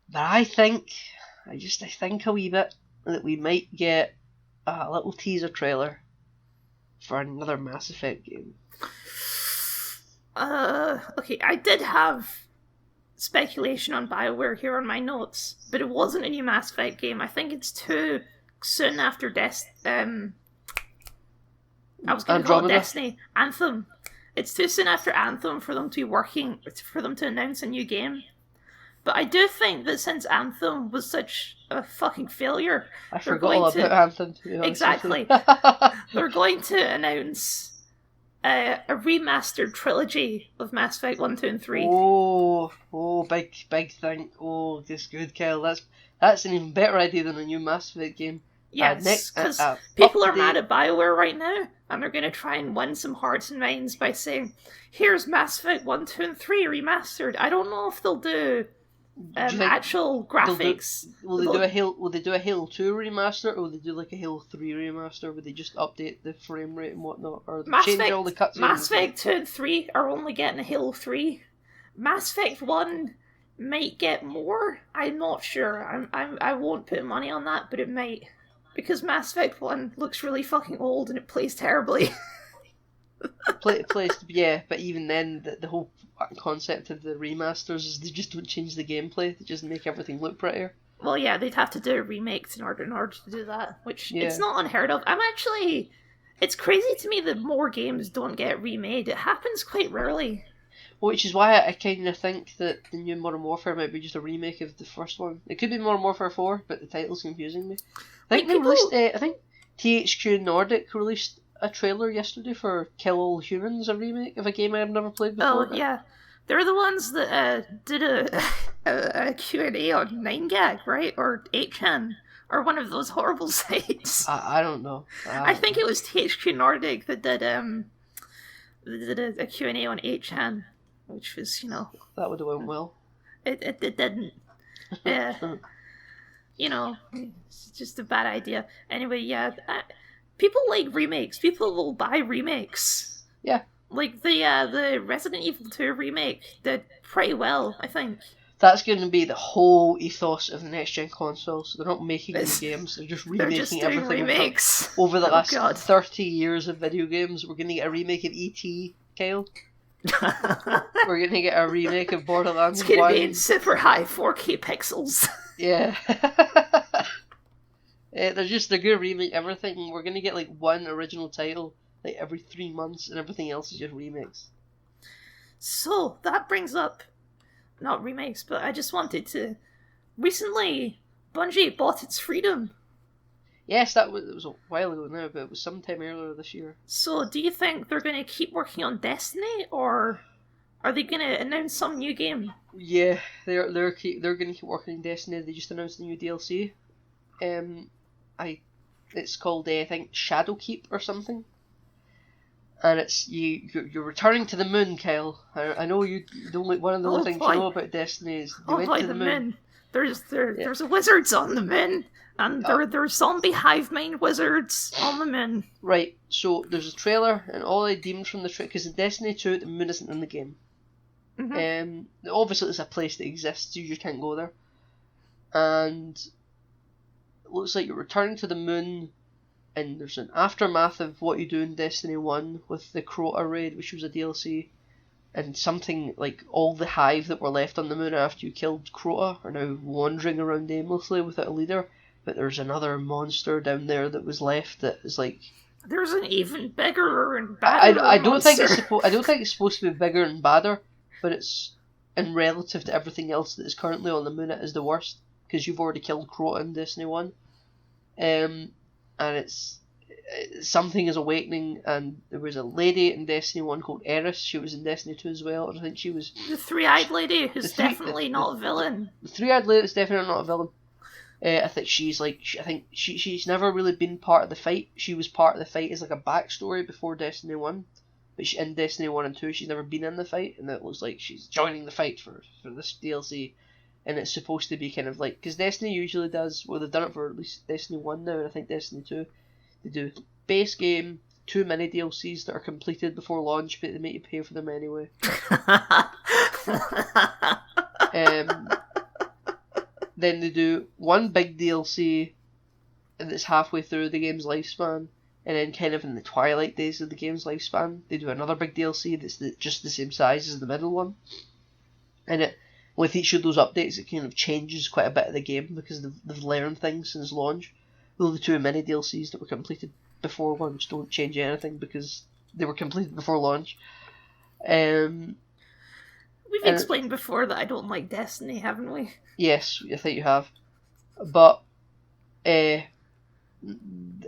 But I think a wee bit that we might get a little teaser trailer for another Mass Effect game. Okay, I did have speculation on BioWare here on my notes, but it wasn't a new Mass Effect game. I think it's too soon after I was going to call it Destiny. Anthem. It's too soon after Anthem for them to announce a new game. But I do think that since Anthem was such a fucking failure, I forgot all about Anthem, to be honest. Exactly. They're going to announce a remastered trilogy of Mass Effect 1, 2, and 3. Oh, big thing. Oh, this good, Kyle. That's an even better idea than a new Mass Effect game. Yes, because people are mad at BioWare right now, and they're going to try and win some hearts and minds by saying, here's Mass Effect 1, 2, and 3 remastered. I don't know if they'll do actual graphics. Will they do a Halo 2 remaster, or will they do like a Halo 3 remaster? Would they just update the frame rate and whatnot, or change all the cutscenes? Mass Effect 2 and 3 are only getting a Halo 3. Mass Effect 1 might get more. I'm not sure. I won't put money on that, but it might. Because Mass Effect 1 looks really fucking old and it plays terribly. It plays, yeah, but even then, the whole concept of the remasters is they just don't change the gameplay, they just make everything look prettier. Well, yeah, they'd have to do remakes in order to do that, which it's not unheard of. It's crazy to me that more games don't get remade. It happens quite rarely. Which is why I kind of think that the new Modern Warfare might be just a remake of the first one. It could be Modern Warfare 4, but the title's confusing me. I think THQ Nordic released a trailer yesterday for Kill All Humans, a remake of a game I've never played before. Oh, yeah. They're the ones that did a Q&A on 9gag, right? Or 8chan. Or one of those horrible sites. I don't know. I think it was THQ Nordic that did a Q&A on 8chan. Which was, that would have went well. It didn't. It's just a bad idea. Anyway, yeah, people like remakes. People will buy remakes. Yeah. Like the Resident Evil 2 remake did pretty well, I think. That's going to be the whole ethos of the next gen consoles. They're not making new games. They're just remaking everything. Remakes. Over the last 30 years of video games, we're going to get a remake of E.T., Kyle. We're going to get a remake of Borderlands 1. It's going to be in super high 4K pixels. Yeah. They're going to remake everything. We're going to get like one original title like every 3 months, and everything else is just remakes. So that brings up, not remakes, but I just wanted to. Recently, Bungie bought its freedom. Yes, it was a while ago now, but it was sometime earlier this year. So, do you think they're going to keep working on Destiny, or are they going to announce some new game? Yeah, they're going to keep working on Destiny. They just announced a new DLC. It's called I think Shadowkeep or something. And it's you're returning to the moon, Kyle. I know you don't like one of the only things you know about Destiny is they went to the moon. There's wizards on the moon. And there are zombie hive mind wizards on the moon. Right, so there's a trailer, and all I deemed from the trailer, because in Destiny 2, the moon isn't in the game. Mm-hmm. Obviously, it's a place that exists, you just can't go there. And it looks like you're returning to the moon, and there's an aftermath of what you do in Destiny 1 with the Crota raid, which was a DLC. And something like all the hive that were left on the moon after you killed Crota are now wandering around aimlessly without a leader. but there's another monster down there that was left that is like. There's an even bigger and badder I don't monster. think I don't think it's supposed to be bigger and badder, but it's in relative to everything else that is currently on the moon. It is the worst because you've already killed Crota in Destiny 1, and it's something is awakening. And there was a lady in Destiny 1 called Eris. She was in Destiny 2 as well, and I think she was the three-eyed lady who's definitely not a villain. The three-eyed lady is definitely not a villain. I think she's like she's never really been part of the fight. She was part of the fight as like a backstory before Destiny 1, but in Destiny 1 and 2 she's never been in the fight, and it looks like she's joining the fight for this DLC, and it's supposed to be kind of like, because Destiny usually does, well they've done it for at least Destiny 1 now, and I think Destiny 2, they do base game, 2 mini DLCs that are completed before launch, but they make you pay for them anyway. Then they do one big DLC that's halfway through the game's lifespan, and then kind of in the twilight days of the game's lifespan, they do another big DLC that's just the same size as the middle one. And with each of those updates, it kind of changes quite a bit of the game because they've learned things since launch. Though the 2 mini DLCs that were completed before launch don't change anything because they were completed before launch. We've explained before that I don't like Destiny, haven't we? Yes, I think you have. But in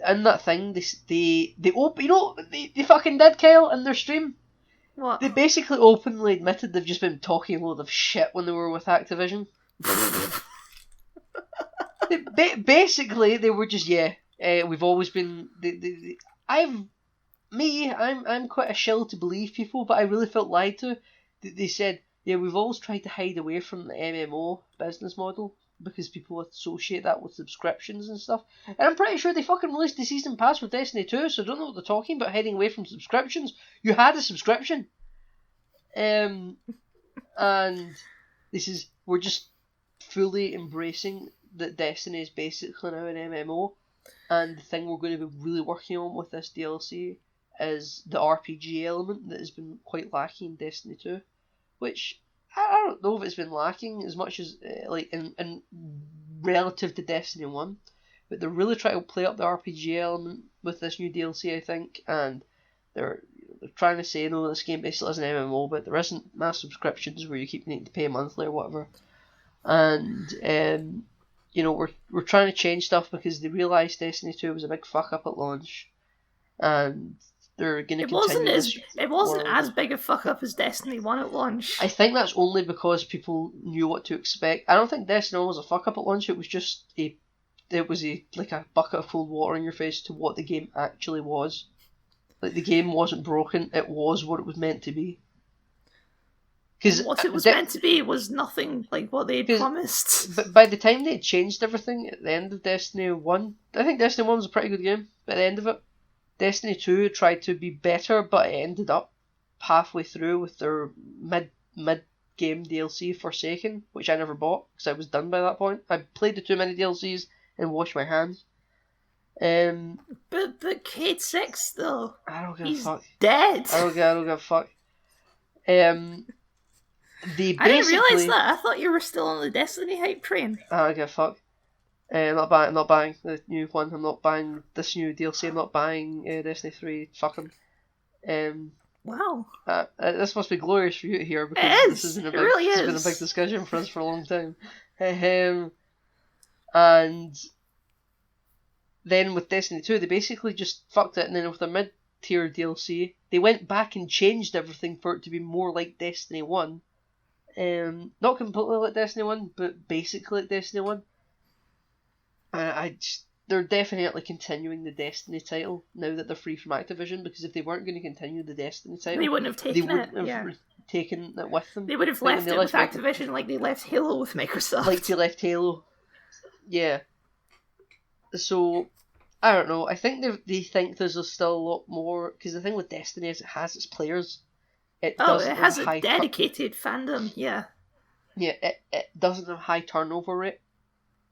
that thing, they open, you know, they fucking did, Kyle, in their stream. What? They basically openly admitted they've just been talking a load of shit when they were with Activision. Basically, they were just we've always been. I'm quite a shill to believe people, but I really felt lied to. They said, yeah, we've always tried to hide away from the MMO business model because people associate that with subscriptions and stuff. And I'm pretty sure they fucking released the season pass with Destiny 2, so I don't know what they're talking about hiding away from subscriptions. You had a subscription. And we're just fully embracing that Destiny is basically now an MMO. And the thing we're going to be really working on with this DLC is the RPG element that has been quite lacking in Destiny 2. Which, I don't know if it's been lacking as much as, like, in relative to Destiny 1. But they're really trying to play up the RPG element with this new DLC, I think. And they're trying to say, no, this game basically is an MMO, but there isn't mass subscriptions where you keep needing to pay monthly or whatever. And, we're trying to change stuff because they realised Destiny 2 was a big fuck up at launch. And they're going to continue It wasn't as big a fuck up as Destiny 1 at launch. I think that's only because people knew what to expect. I don't think Destiny 1 was a fuck up at launch. It was just a bucket of cold water in your face to what the game actually was. Like, the game wasn't broken. It was what it was meant to be. What it was meant to be was nothing like what they had promised. But by the time they had changed everything at the end of Destiny 1, I think Destiny 1 was a pretty good game. But at the end of it, Destiny 2 tried to be better, but it ended up halfway through with their mid-game DLC Forsaken, which I never bought because I was done by that point. I played the 2 mini DLCs and washed my hands. But Cade 6 though. I don't give a fuck. He's dead. I don't give a fuck. I didn't realise that. I thought you were still on the Destiny hype train. I don't give a fuck. I'm not buying the new one. I'm not buying this new DLC. I'm not buying Destiny 3. Fuck 'em. Wow. This must be glorious for you to hear because this has been this been a big discussion for us for a long time. And then with Destiny 2, they basically just fucked it, and then with their mid-tier DLC, they went back and changed everything for it to be more like Destiny 1. Not completely like Destiny 1, but basically like Destiny 1. They're definitely continuing the Destiny title now that they're free from Activision, because if they weren't going to continue the Destiny title, they wouldn't have taken taken it with them. They would have left it with Activision like they left Halo with Microsoft. Like they left Halo. Yeah. So, I don't know. I think they think there's still a lot more, because the thing with Destiny is it has its players. It has a dedicated fandom, yeah. Yeah, it doesn't have high turnover rate.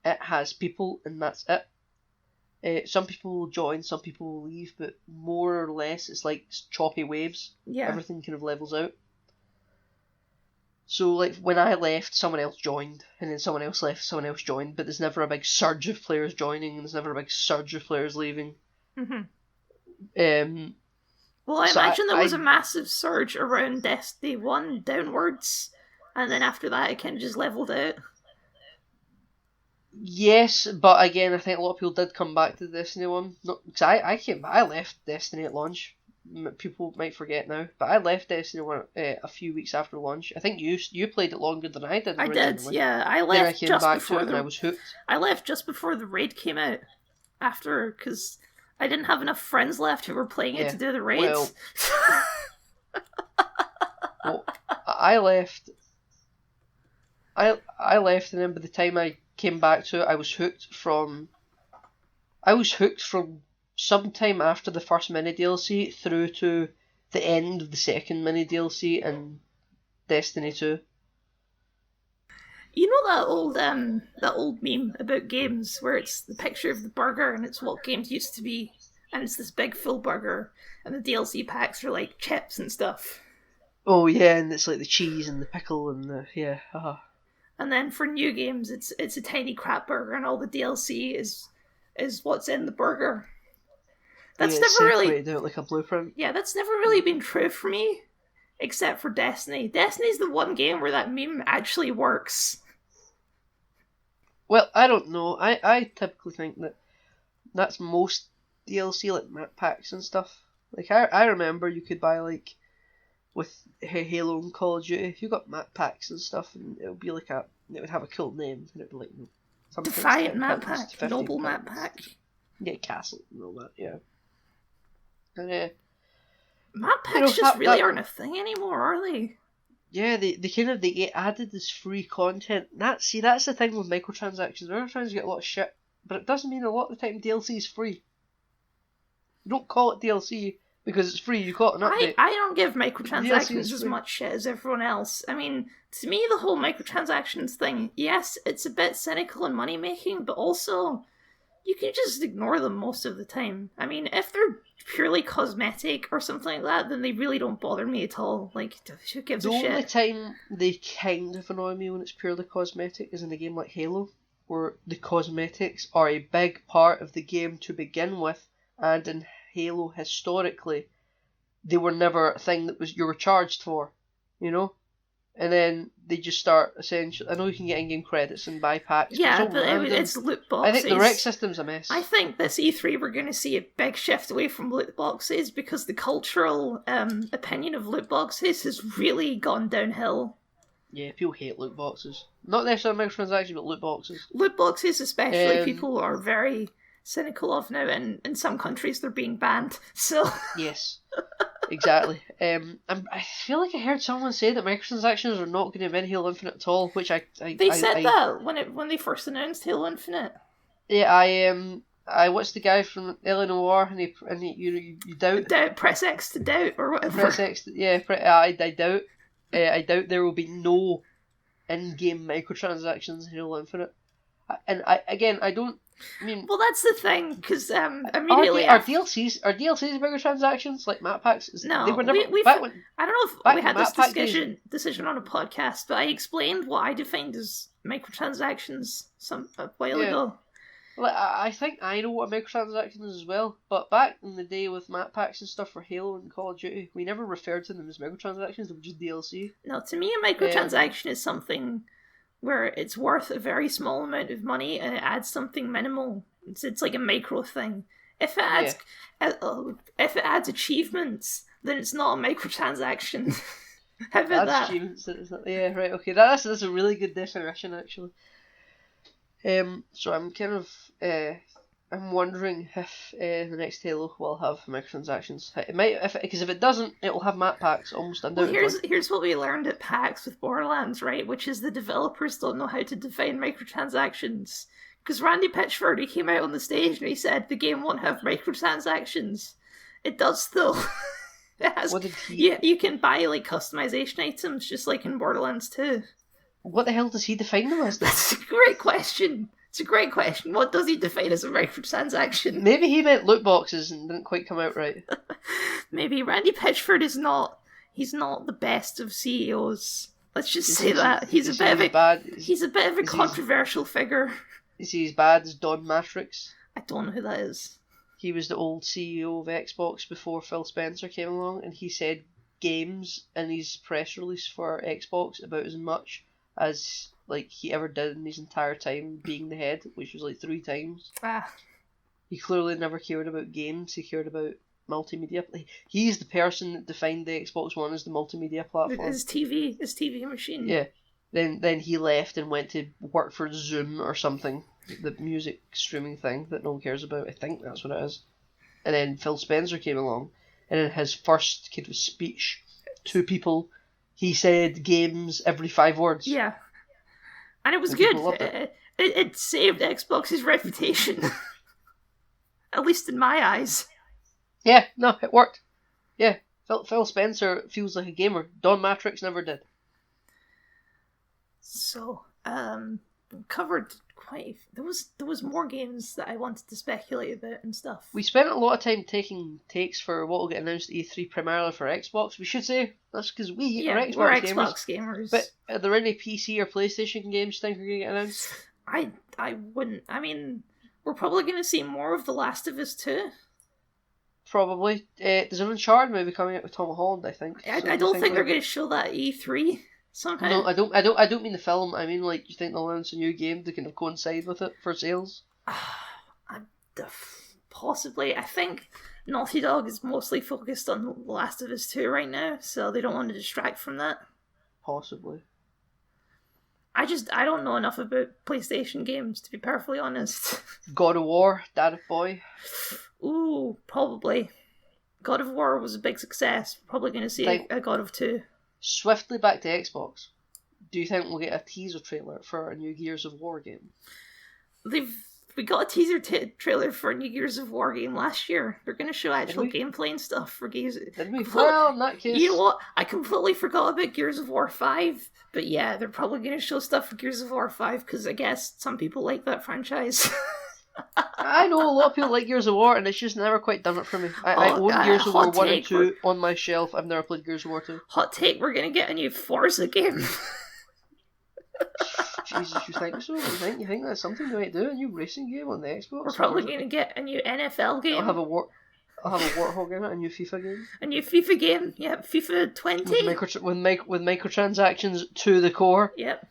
It has people, and that's it. Some people will join, some people will leave, but more or less it's like choppy waves. Yeah. Everything kind of levels out. So, like, when I left, someone else joined, and then someone else left, someone else joined, but there's never a big surge of players joining, and there's never a big surge of players leaving. Mm-hmm. Well, I So imagine there was a massive surge around Destiny 1 downwards, and then after that it kind of just leveled out. Yes, but again, I think a lot of people did come back to Destiny 1. Because I left Destiny at launch. People might forget now, but I left Destiny 1 a few weeks after launch. I think you played it longer than I did. I did, yeah. I left then I came just back before to it and I was hooked. I left just before the raid came out. After, because I didn't have enough friends left who were playing it to do the raids. Well, I left. I left, and then by the time I came back to it, I was hooked from sometime after the first mini DLC through to the end of the second mini DLC in Destiny 2. You know that old meme about games where it's the picture of the burger and it's what games used to be, and it's this big full burger, and the DLC packs are like chips and stuff. Oh yeah, and it's like the cheese and the pickle and the And then for new games, it's a tiny crap burger, and all the DLC is what's in the burger. That's never really out like a blueprint. Yeah, that's never really been true for me, except for Destiny. Destiny's the one game where that meme actually works. Well, I don't know. I typically think that's most DLC, like map packs and stuff. Like I remember you could buy like with Halo and Call of Duty, if you got map packs and stuff, and it would have a cool name, and it'd be like Defiant map pack, Noble map pack. Yeah, Castle and all that. Yeah. And map packs really aren't a thing anymore, are they? Yeah, they get added as free content. That's the thing with microtransactions. Microtransactions get a lot of shit, but it doesn't mean a lot of the time DLC is free. You don't call it DLC because it's free. You call it an update. I don't give microtransactions as much shit as everyone else. I mean, to me, the whole microtransactions thing, yes, it's a bit cynical and money making, but also you can just ignore them most of the time. I mean, if they're purely cosmetic or something like that, then they really don't bother me at all. Like, who gives a shit? The only time they kind of annoy me when it's purely cosmetic is in a game like Halo, where the cosmetics are a big part of the game to begin with, and in Halo historically, they were never a thing that you were charged for, you know? And then they just start essentially. I know you can get in-game credits and buy packs. Yeah, but it's loot boxes. I think the rec system's a mess. I think this E3 we're going to see a big shift away from loot boxes because the cultural opinion of loot boxes has really gone downhill. Yeah, people hate loot boxes. Not necessarily microtransactions, but loot boxes. Loot boxes, especially, people are very cynical of now, and in some countries they're being banned. So yes. Exactly. I feel like I heard someone say that microtransactions are not going to be in Halo Infinite at all, which they said that when they first announced Halo Infinite. Yeah, I watched the guy from Illinois, and you doubt. Press X to doubt or whatever. Press X, I doubt. I doubt there will be no in-game microtransactions in Halo Infinite, and I don't. I mean, well, that's the thing, because immediately are DLCs microtransactions like map packs? No, they were never. I don't know if we had this decision on a podcast, but I explained what I defined as microtransactions a while ago. Well, I think I know what a microtransaction is as well, but back in the day with map packs and stuff for Halo and Call of Duty, we never referred to them as microtransactions. They were just DLC. No, to me, a microtransaction is something where it's worth a very small amount of money and it adds something minimal. It's like a micro thing. If it adds achievements, then it's not a microtransaction. How about that? Achievements, yeah, right. Okay, that's a really good definition actually. So I'm kind of I'm wondering if the next Halo will have microtransactions. It might, because if it doesn't, it will have map packs almost undoubtedly. Well, here's what we learned at PAX with Borderlands, right? Which is the developers don't know how to define microtransactions. Because Randy Pitchford, he came out on the stage and he said the game won't have microtransactions. It does though. It has. What did he... Yeah, you can buy like customization items just like in Borderlands 2. What the hell does he define them as? That's a great question. It's a great question. What does he define as a microtransaction? Maybe he meant loot boxes and didn't quite come out right. Maybe Randy Pitchford is not. He's not the best of CEOs, Let's just say that he's a bit of a controversial figure. Is he as bad as Don Matrix? I don't know who that is. He was the old CEO of Xbox before Phil Spencer came along, and he said games in his press release for Xbox about as much as like he ever did in his entire time being the head, which was like 3 times. He clearly never cared about games. He cared about multimedia. He's the person that defined the Xbox One as the multimedia platform. His TV machine. Yeah. Then he left and went to work for Zoom or something, the music streaming thing that no one cares about. I think that's what it is. And then Phil Spencer came along, and in his first kind of speech to people, he said games every 5 words. Yeah. And it was good. It saved Xbox's reputation. At least in my eyes. Yeah, no, it worked. Yeah, Phil Spencer feels like a gamer. Don Matrix never did. So, covered quite. There was more games that I wanted to speculate about and stuff. We spent a lot of time taking takes for what will get announced at E3 primarily for Xbox. We should say that's because we're Xbox gamers. But are there any PC or PlayStation games you think are going to get announced? I wouldn't. I mean, we're probably going to see more of The Last of Us 2. Probably. There's an Uncharted movie coming out with Tom Holland, I think. I don't think they're going to show that at E3 somehow. No, I don't mean the film. I mean, like, you think they'll announce a new game to kind of coincide with it for sales? Possibly. I think Naughty Dog is mostly focused on The Last of Us 2 right now, so they don't want to distract from that. Possibly. I don't know enough about PlayStation games, to be perfectly honest. God of War, Dad Boy. Ooh, probably. God of War was a big success. Probably going to see a God of 2. Swiftly back to Xbox. Do you think we'll get a teaser trailer for a new Gears of War game? We got a teaser trailer for a new Gears of War game last year. They're going to show actual gameplay and stuff for Gears. Did we? Well, in that case... You know what? I completely forgot about Gears of War 5. But yeah, they're probably going to show stuff for Gears of War 5 because I guess some people like that franchise. I know a lot of people like Gears of War, and it's just never quite done it for me. I own Gears of War 1 and 2 on my shelf. I've never played Gears of War 2. Hot take, we're going to get a new Forza game. Jesus, you think so? You think that's something they might do? A new racing game on the Xbox? We're probably going to get a new NFL game. I'll have a Warthog in it, a new FIFA game. A new FIFA game, yeah, FIFA 20. With microtransactions to the core. Yep.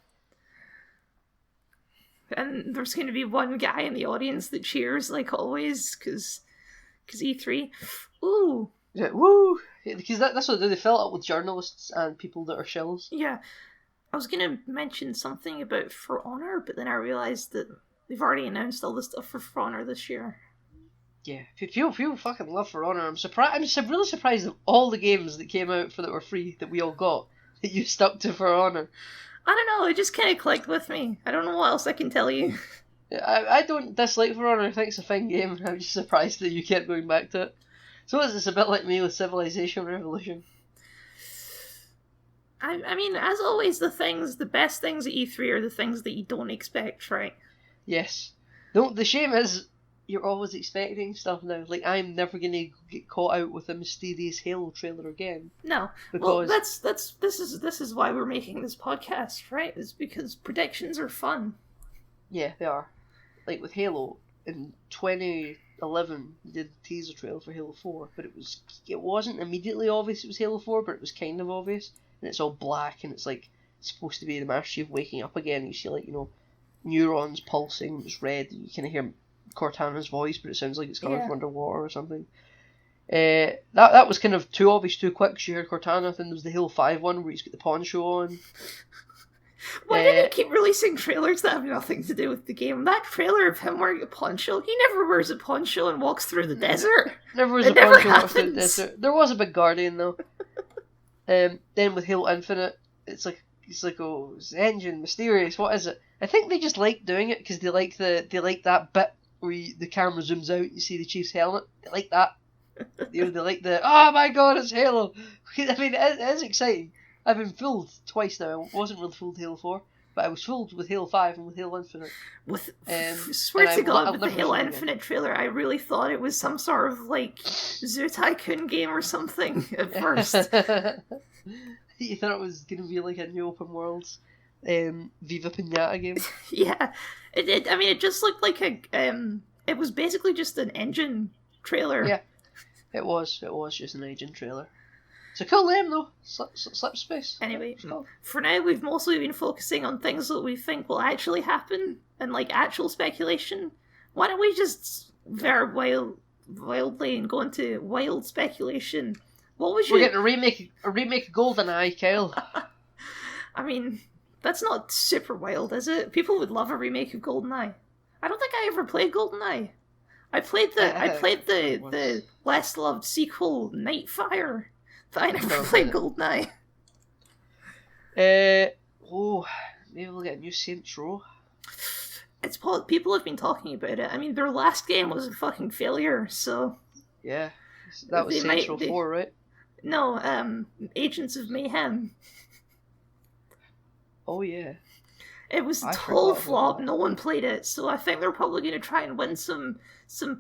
And there's going to be one guy in the audience that cheers, like always, because E3. Ooh. Yeah, woo! Yeah, because that's what they do. They fill it up with journalists and people that are shills. Yeah. I was going to mention something about For Honor, but then I realised that they've already announced all the stuff for Honor this year. Yeah, people fucking love For Honor. I'm really surprised at all the games that came out that were free that we all got that you stuck to For Honor. I don't know, it just kind of clicked with me. I don't know what else I can tell you. Yeah, I don't dislike For Honor. I think it's a fine game. I'm just surprised that you kept going back to it. So it's a bit like me with Civilization Revolution. I mean, as always, the best things at E3 are the things that you don't expect, right? Yes. No, the shame is, you're always expecting stuff now. Like, I'm never going to get caught out with a mysterious Halo trailer again. No. Well, this is why we're making this podcast, right? It's because predictions are fun. Yeah, they are. Like with Halo, in 2011, they did the teaser trailer for Halo 4, but it wasn't immediately obvious it was Halo 4, but it was kind of obvious. And it's all black, and it's like supposed to be the Master Chief waking up again. You see, like, neurons pulsing. It's red. And you kind of hear Cortana's voice, but it sounds like it's coming from underwater or something. That was kind of too obvious, too quick. 'Cause you heard Cortana. Then there was the Halo 5 one where he's got the poncho on. Why do they keep releasing trailers that have nothing to do with the game? That trailer of him wearing a poncho, he never wears a poncho and walks through the desert. Never wears a poncho and walks through the desert. There was a big Guardian though. Then with Halo Infinite, it's like oh, it's engine mysterious. What is it? I think they just like doing it because they like that bit where the camera zooms out. You see the Chief's helmet. They like that. They like the oh my god, it's Halo. I mean, it is exciting. I've been fooled twice now. I wasn't really fooled with Halo 4, but I was fooled with Halo 5 and with Halo Infinite. Swear to God, with the Halo Infinite trailer, I really thought it was some sort of, like, Zoo Tycoon game or something at first. You thought it was going to be like a new open world Viva Pinata game. Yeah, I mean, it just looked like it was basically just an engine trailer. Yeah, it was just an agent trailer. It's a cool name though, Slipspace. Anyway, for now we've mostly been focusing on things that we think will actually happen and like actual speculation. Why don't we just veer wildly and go into wild speculation? What was We're getting a remake of GoldenEye, Kyle. I mean, that's not super wild, is it? People would love a remake of GoldenEye. I don't think I ever played GoldenEye. I played the less loved sequel, Nightfire. But I never played GoldenEye. Maybe we'll get a new Saints Row. People have been talking about it. I mean, their last game was a fucking failure, so... Yeah, that was Saints Row 4, right? No, Agents of Mayhem. Oh, yeah. It was a total flop. No one played it, so I think they're probably going to try and win some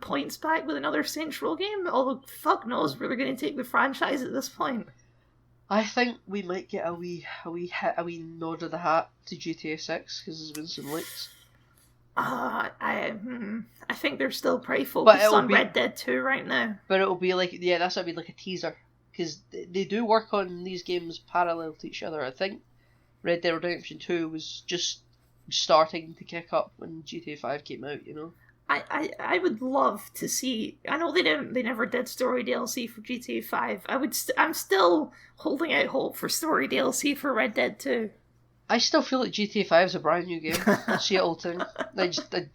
points back with another Saints Row game, although fuck knows where they're going to take the franchise at this point. I think we might get a wee nod of the hat to GTA 6 because there's been some leaks. I think they're still pretty focused on Red Dead 2 right now. But it'll be like, yeah, that's what I mean, like a teaser. Because they do work on these games parallel to each other. I think Red Dead Redemption 2 was just starting to kick up when GTA 5 came out, you know? I would love to see. I know they never did story DLC for GTA 5. I'm still holding out hope for story DLC for Red Dead 2. I still feel like GTA 5 is a brand new game. I see it all the time.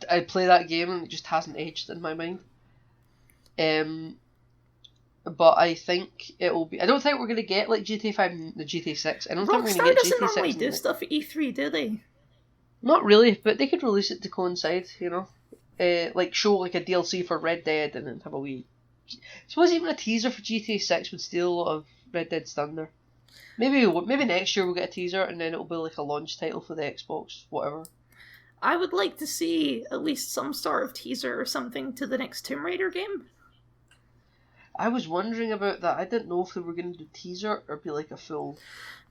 I play that game and it just hasn't aged in my mind. But I think it will be. I don't think we're gonna get like GTA 5 and the GTA 6. I don't think we're gonna get GTA 6. Rockstar doesn't normally do stuff at E3, do they? Not really, but they could release it to coincide, you know. Like show like a DLC for Red Dead and then have a wee. I suppose even a teaser for GTA 6 would steal a lot of Red Dead's thunder. Maybe next year we'll get a teaser and then it'll be like a launch title for the Xbox, whatever. I would like to see at least some sort of teaser or something to the next Tomb Raider game. I was wondering about that. I didn't know if they were going to do teaser or be like a full.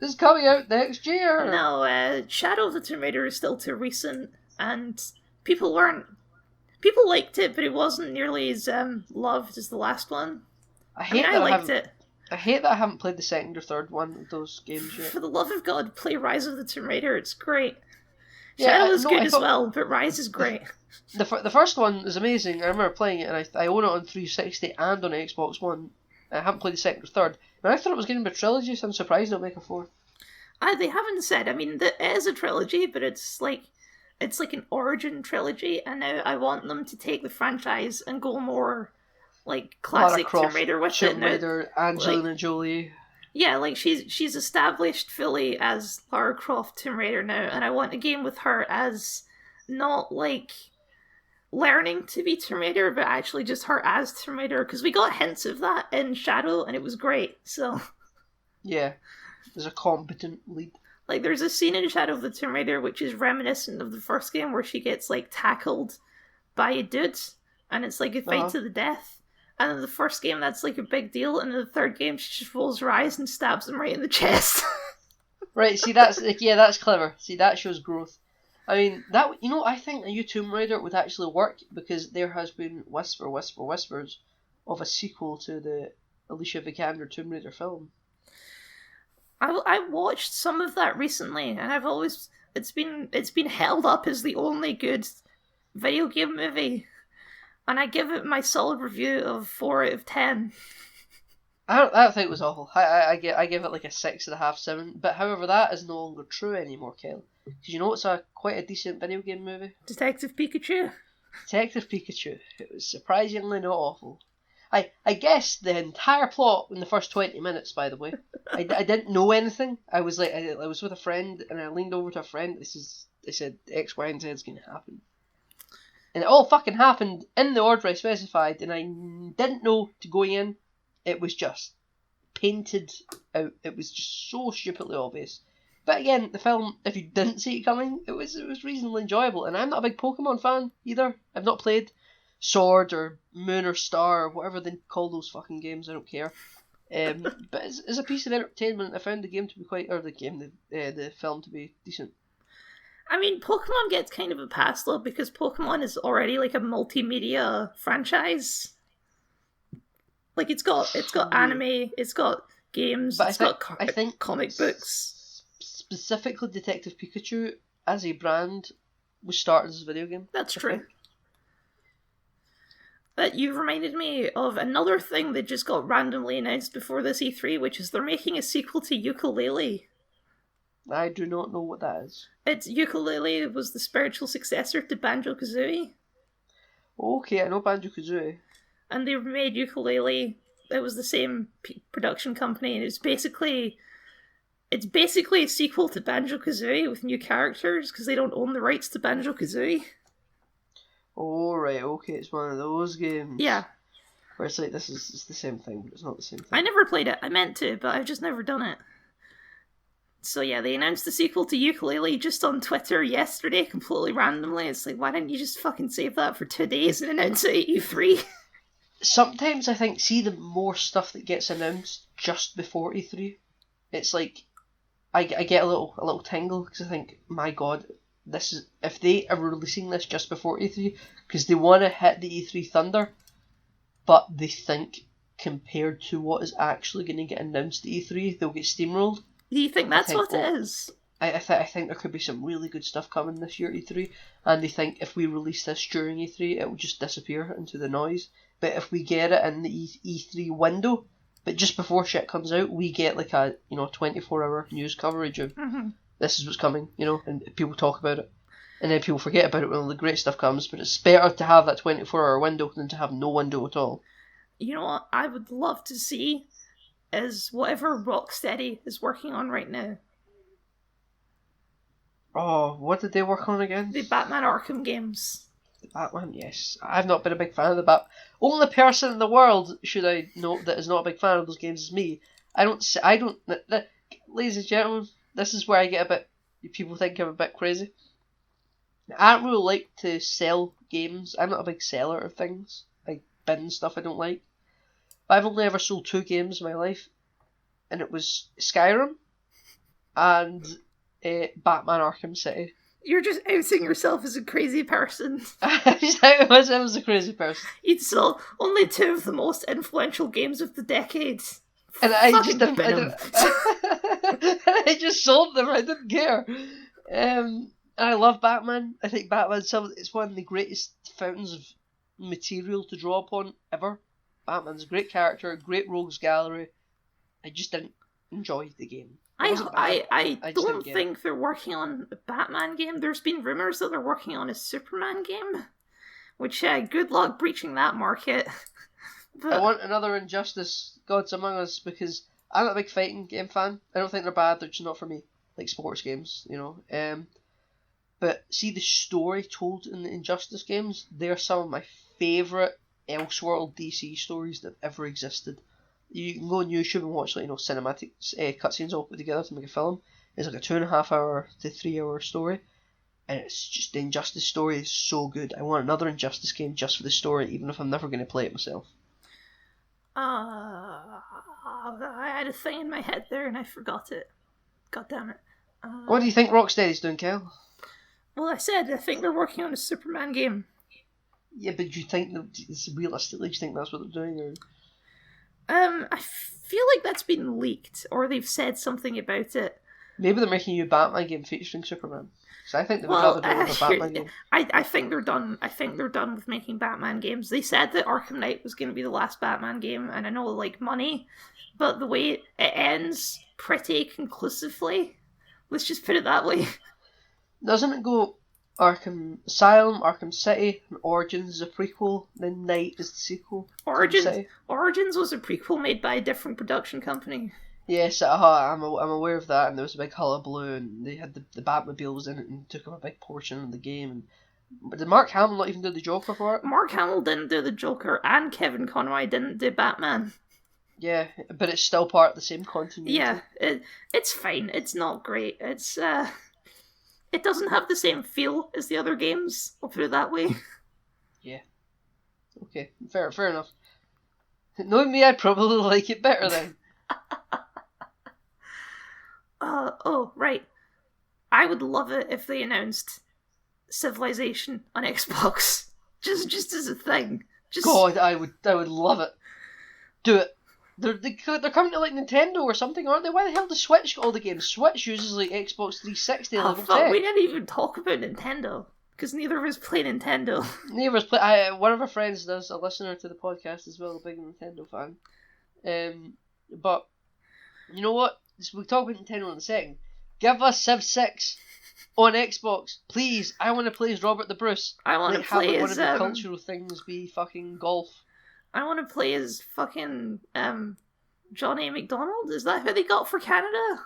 This is coming out next year. No, Shadow of the Tomb Raider is still too recent, and people liked it, but it wasn't nearly as loved as the last one. I liked it. I hate that I haven't played the second or third one of those games yet. For the love of God, play Rise of the Tomb Raider. It's great. Shadow is good as well, but Rise is great. The first one is amazing. I remember playing it, and I own it on 360 and on Xbox One. I haven't played the second or third. But I thought it was going to be a trilogy, so I'm surprised they'll make a fourth. They haven't said. I mean, it is a trilogy, but it's like an origin trilogy, and now I want them to take the franchise and go more like classic Tomb Raider with it. Tomb Raider, Angelina Jolie. Yeah, like she's established fully as Lara Croft Tomb Raider now, and I want a game with her as not like learning to be Tomb Raider, but actually just her as Tomb Raider, because we got hints of that in Shadow, and it was great. So yeah, there's a competent lead. Like there's a scene in Shadow of the Tomb Raider which is reminiscent of the first game where she gets like tackled by a dude, and it's like a fight to the death. And in the first game, that's like a big deal. And in the third game, she just rolls her eyes and stabs him right in the chest. Right, see, that's that's clever. See, that shows growth. I mean, I think a new Tomb Raider would actually work because there has been whispers of a sequel to the Alicia Vikander Tomb Raider film. I watched some of that recently, and it's been held up as the only good video game movie. And I give it my solid review of 4 out of 10. I think it was awful. I give it like a 6.5, 7. But however, that is no longer true anymore, Kel. Because you know it's quite a decent video game movie? Detective Pikachu. Detective Pikachu. It was surprisingly not awful. I guessed the entire plot in the first 20 minutes, by the way. I didn't know anything. I was with a friend, and I leaned over to a friend. They said X, Y, and Z is going to happen. And it all fucking happened in the order I specified, and I didn't know to go in. It was just painted out. It was just so stupidly obvious. But again, the film, if you didn't see it coming, it was reasonably enjoyable. And I'm not a big Pokemon fan either. I've not played Sword or Moon or Star or whatever they call those fucking games. I don't care. But as a piece of entertainment, I found the game to be the film to be decent. I mean, Pokemon gets kind of a pass though because Pokemon is already like a multimedia franchise. Like it's got anime, it's got games, But got I think comic books. Specifically, Detective Pikachu as a brand was started as a video game. That's true. But you've reminded me of another thing that just got randomly announced before this E3, which is they're making a sequel to Yooka-Laylee. I do not know what that is. It's Yooka-Laylee was the spiritual successor to Banjo-Kazooie. Okay, I know Banjo-Kazooie. And they made Yooka-Laylee. It was the same production company, and it's basically a sequel to Banjo-Kazooie with new characters because they don't own the rights to Banjo-Kazooie. Oh, right, okay, it's one of those games. Yeah. Where it's like, it's the same thing, but it's not the same thing. I never played it. I meant to, but I've just never done it. So yeah, they announced the sequel to Yooka-Laylee just on Twitter yesterday, completely randomly. It's like, why didn't you just fucking save that for 2 days and announce it at E3? Sometimes I think, see the more stuff that gets announced just before E3, it's like, I get a little tingle, because I think, my god, this is, if they are releasing this just before E3, because they want to hit the E3 thunder, but they think, compared to what is actually going to get announced at E3, they'll get steamrolled. Do you think that's what it is? I think there could be some really good stuff coming this year at E3, and they think if we release this during E3, it will just disappear into the noise. But if we get it in the E3 window, but just before shit comes out, we get like a 24-hour news coverage of this is what's coming, and people talk about it, and then people forget about it when all the great stuff comes. But it's better to have that 24-hour window than to have no window at all. You know what I would love to see is whatever Rocksteady is working on right now. Oh, what did they work on again? The Batman Arkham games. The Batman, yes. I've not been a big fan of the Bat. Only person in the world, should I note, that is not a big fan of those games is me. Ladies and gentlemen, this is where I get a bit, people think I'm a bit crazy. I don't really like to sell games. I'm not a big seller of things. I bin stuff I don't like. But I've only ever sold 2 games in my life, and it was Skyrim and Batman Arkham City. You're just outing yourself as a crazy person. I just outed myself as a crazy person. You'd sold only 2 of the most influential games of the decade. And I just sold them. I didn't care. And I love Batman. I think Batman's it's one of the greatest fountains of material to draw upon ever. Batman's a great character, great rogues gallery. I just didn't enjoy the game. I don't think they're working on a Batman game. There's been rumours that they're working on a Superman game, which good luck breaching that market. But I want another Injustice Gods Among Us because I'm not a big fighting game fan. I don't think they're bad, they're just not for me. Like sports games, But see the story told in the Injustice games, they're some of my favourite Elseworld DC stories that have ever existed. You can go on YouTube and watch cinematic cutscenes all put together to make a film. It's like a 2.5 hour to 3 hour story, and it's just the Injustice story is so good. I want another Injustice game just for the story, even if I'm never going to play it myself. I had a thing in my head there and I forgot it. God damn it. What do you think Rocksteady's doing, Kel? Well, I think they're working on a Superman game. Yeah, but do you think realistically? Do you think that's what they're doing? Or? I feel like that's been leaked, or they've said something about it. Maybe they're making a new Batman game featuring Superman. So I think they would rather do a Batman game. I think they're done. I think they're done with making Batman games. They said that Arkham Knight was going to be the last Batman game, and I know money, but the way it ends pretty conclusively. Let's just put it that way. Doesn't it go Arkham Asylum, Arkham City, and Origins is a prequel, then Knight is the sequel? Origins was a prequel made by a different production company. Yes, I'm aware of that, and there was a big hullabaloo, and they had the Batmobile was in it and took up a big portion of the game. But did Mark Hamill not even do the Joker for it? Mark Hamill didn't do the Joker, and Kevin Conroy didn't do Batman. Yeah, but it's still part of the same continuity. Yeah, it's fine. It's not great. It doesn't have the same feel as the other games. I'll put it that way. Yeah. Okay, fair enough. Knowing me, I'd probably like it better then. Oh, right. I would love it if they announced Civilization on Xbox. Just as a thing. God, I would love it. Do it. They're coming to like Nintendo or something, aren't they? Why the hell does Switch got all the games? Switch uses like Xbox 360 level tech. We didn't even talk about Nintendo because neither of us play Nintendo. Neither of us play. One of our friends does, a listener to the podcast as well, a big Nintendo fan. But you know what? We'll talk about Nintendo in a second. Give us Civ 6 on Xbox, please. I want to play as Robert the Bruce. I want to play as one of the cultural things be fucking golf. I want to play as fucking John A. MacDonald. Is that who they got for Canada?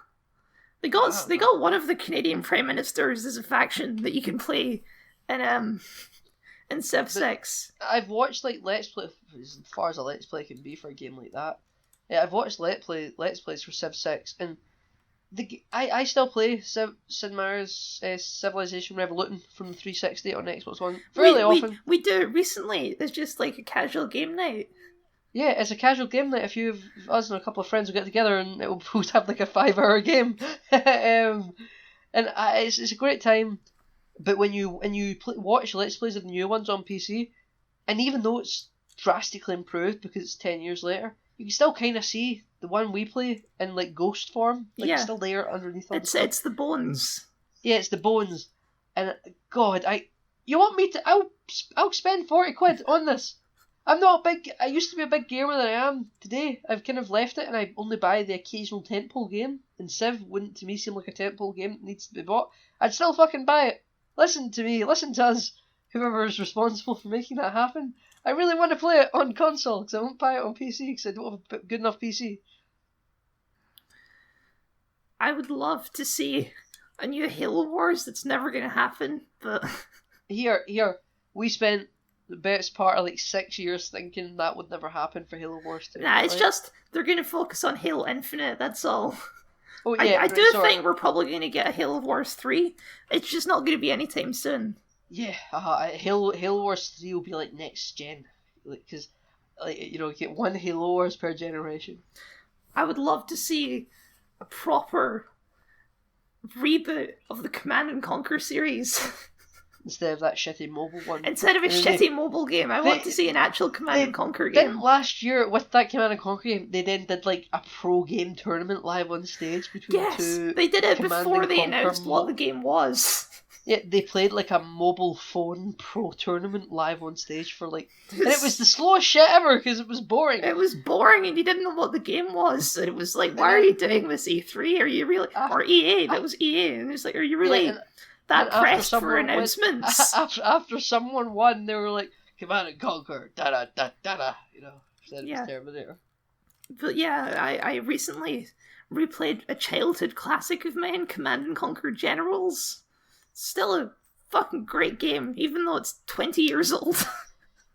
They got one of the Canadian Prime Ministers as a faction that you can play in Civ 6. I've watched like Let's Play, as far as a Let's Play can be for a game like that. Yeah, I've watched Let's Plays for Civ 6, and I still play Sid Meier's Civilization Revolution from the 360 on Xbox One fairly often. We do it recently. It's just like a casual game night. Yeah, it's a casual game night. If you us and a couple of friends will get together and we'll both have like a 5-hour game, and it's a great time. But when you watch Let's Plays of the new ones on PC, and even though it's drastically improved because it's 10 years later, you can still kind of see the one we play in like ghost form. Like it's still there underneath all the stuff. It's the bones. Yeah, it's the bones. And God, you want me to? I'll spend 40 quid on this. I used to be a big gamer than I am today. I've kind of left it and I only buy the occasional tentpole game. And Civ wouldn't to me seem like a tentpole game that needs to be bought. I'd still fucking buy it. Listen to me, listen to us, whoever is responsible for making that happen. I really want to play it on console because I won't buy it on PC because I don't have a good enough PC. I would love to see a new Halo Wars. That's never going to happen, but... Here, we spent the best part of like 6 years thinking that would never happen for Halo Wars 2. Nah, it's just they're going to focus on Halo Infinite, that's all. Oh yeah, I do think we're probably going to get a Halo Wars 3. It's just not going to be anytime soon. Yeah, Halo Wars 3 will be like next gen, because you get one Halo Wars per generation. I would love to see a proper reboot of the Command and Conquer series. Instead of that shitty mobile one. Instead of a shitty mobile game, I want to see an actual Command and Conquer game. Then last year, with that Command and Conquer game, they then did like a pro game tournament live on stage between the two. Yes, they did it Command before and they Conquer announced what the game was. Yeah, they played like a mobile phone pro tournament live on stage for like... And it was the slowest shit ever because it was boring. It was boring and you didn't know what the game was. And it was like, why are you doing this, E3? Are you really... Or EA, that was EA. And it's like, are you really that pressed for announcements? After someone won, they were like, Command and Conquer, da-da-da-da-da, instead of Terminator. But yeah, I recently replayed a childhood classic of mine, Command and Conquer Generals. Still a fucking great game, even though it's 20 years old.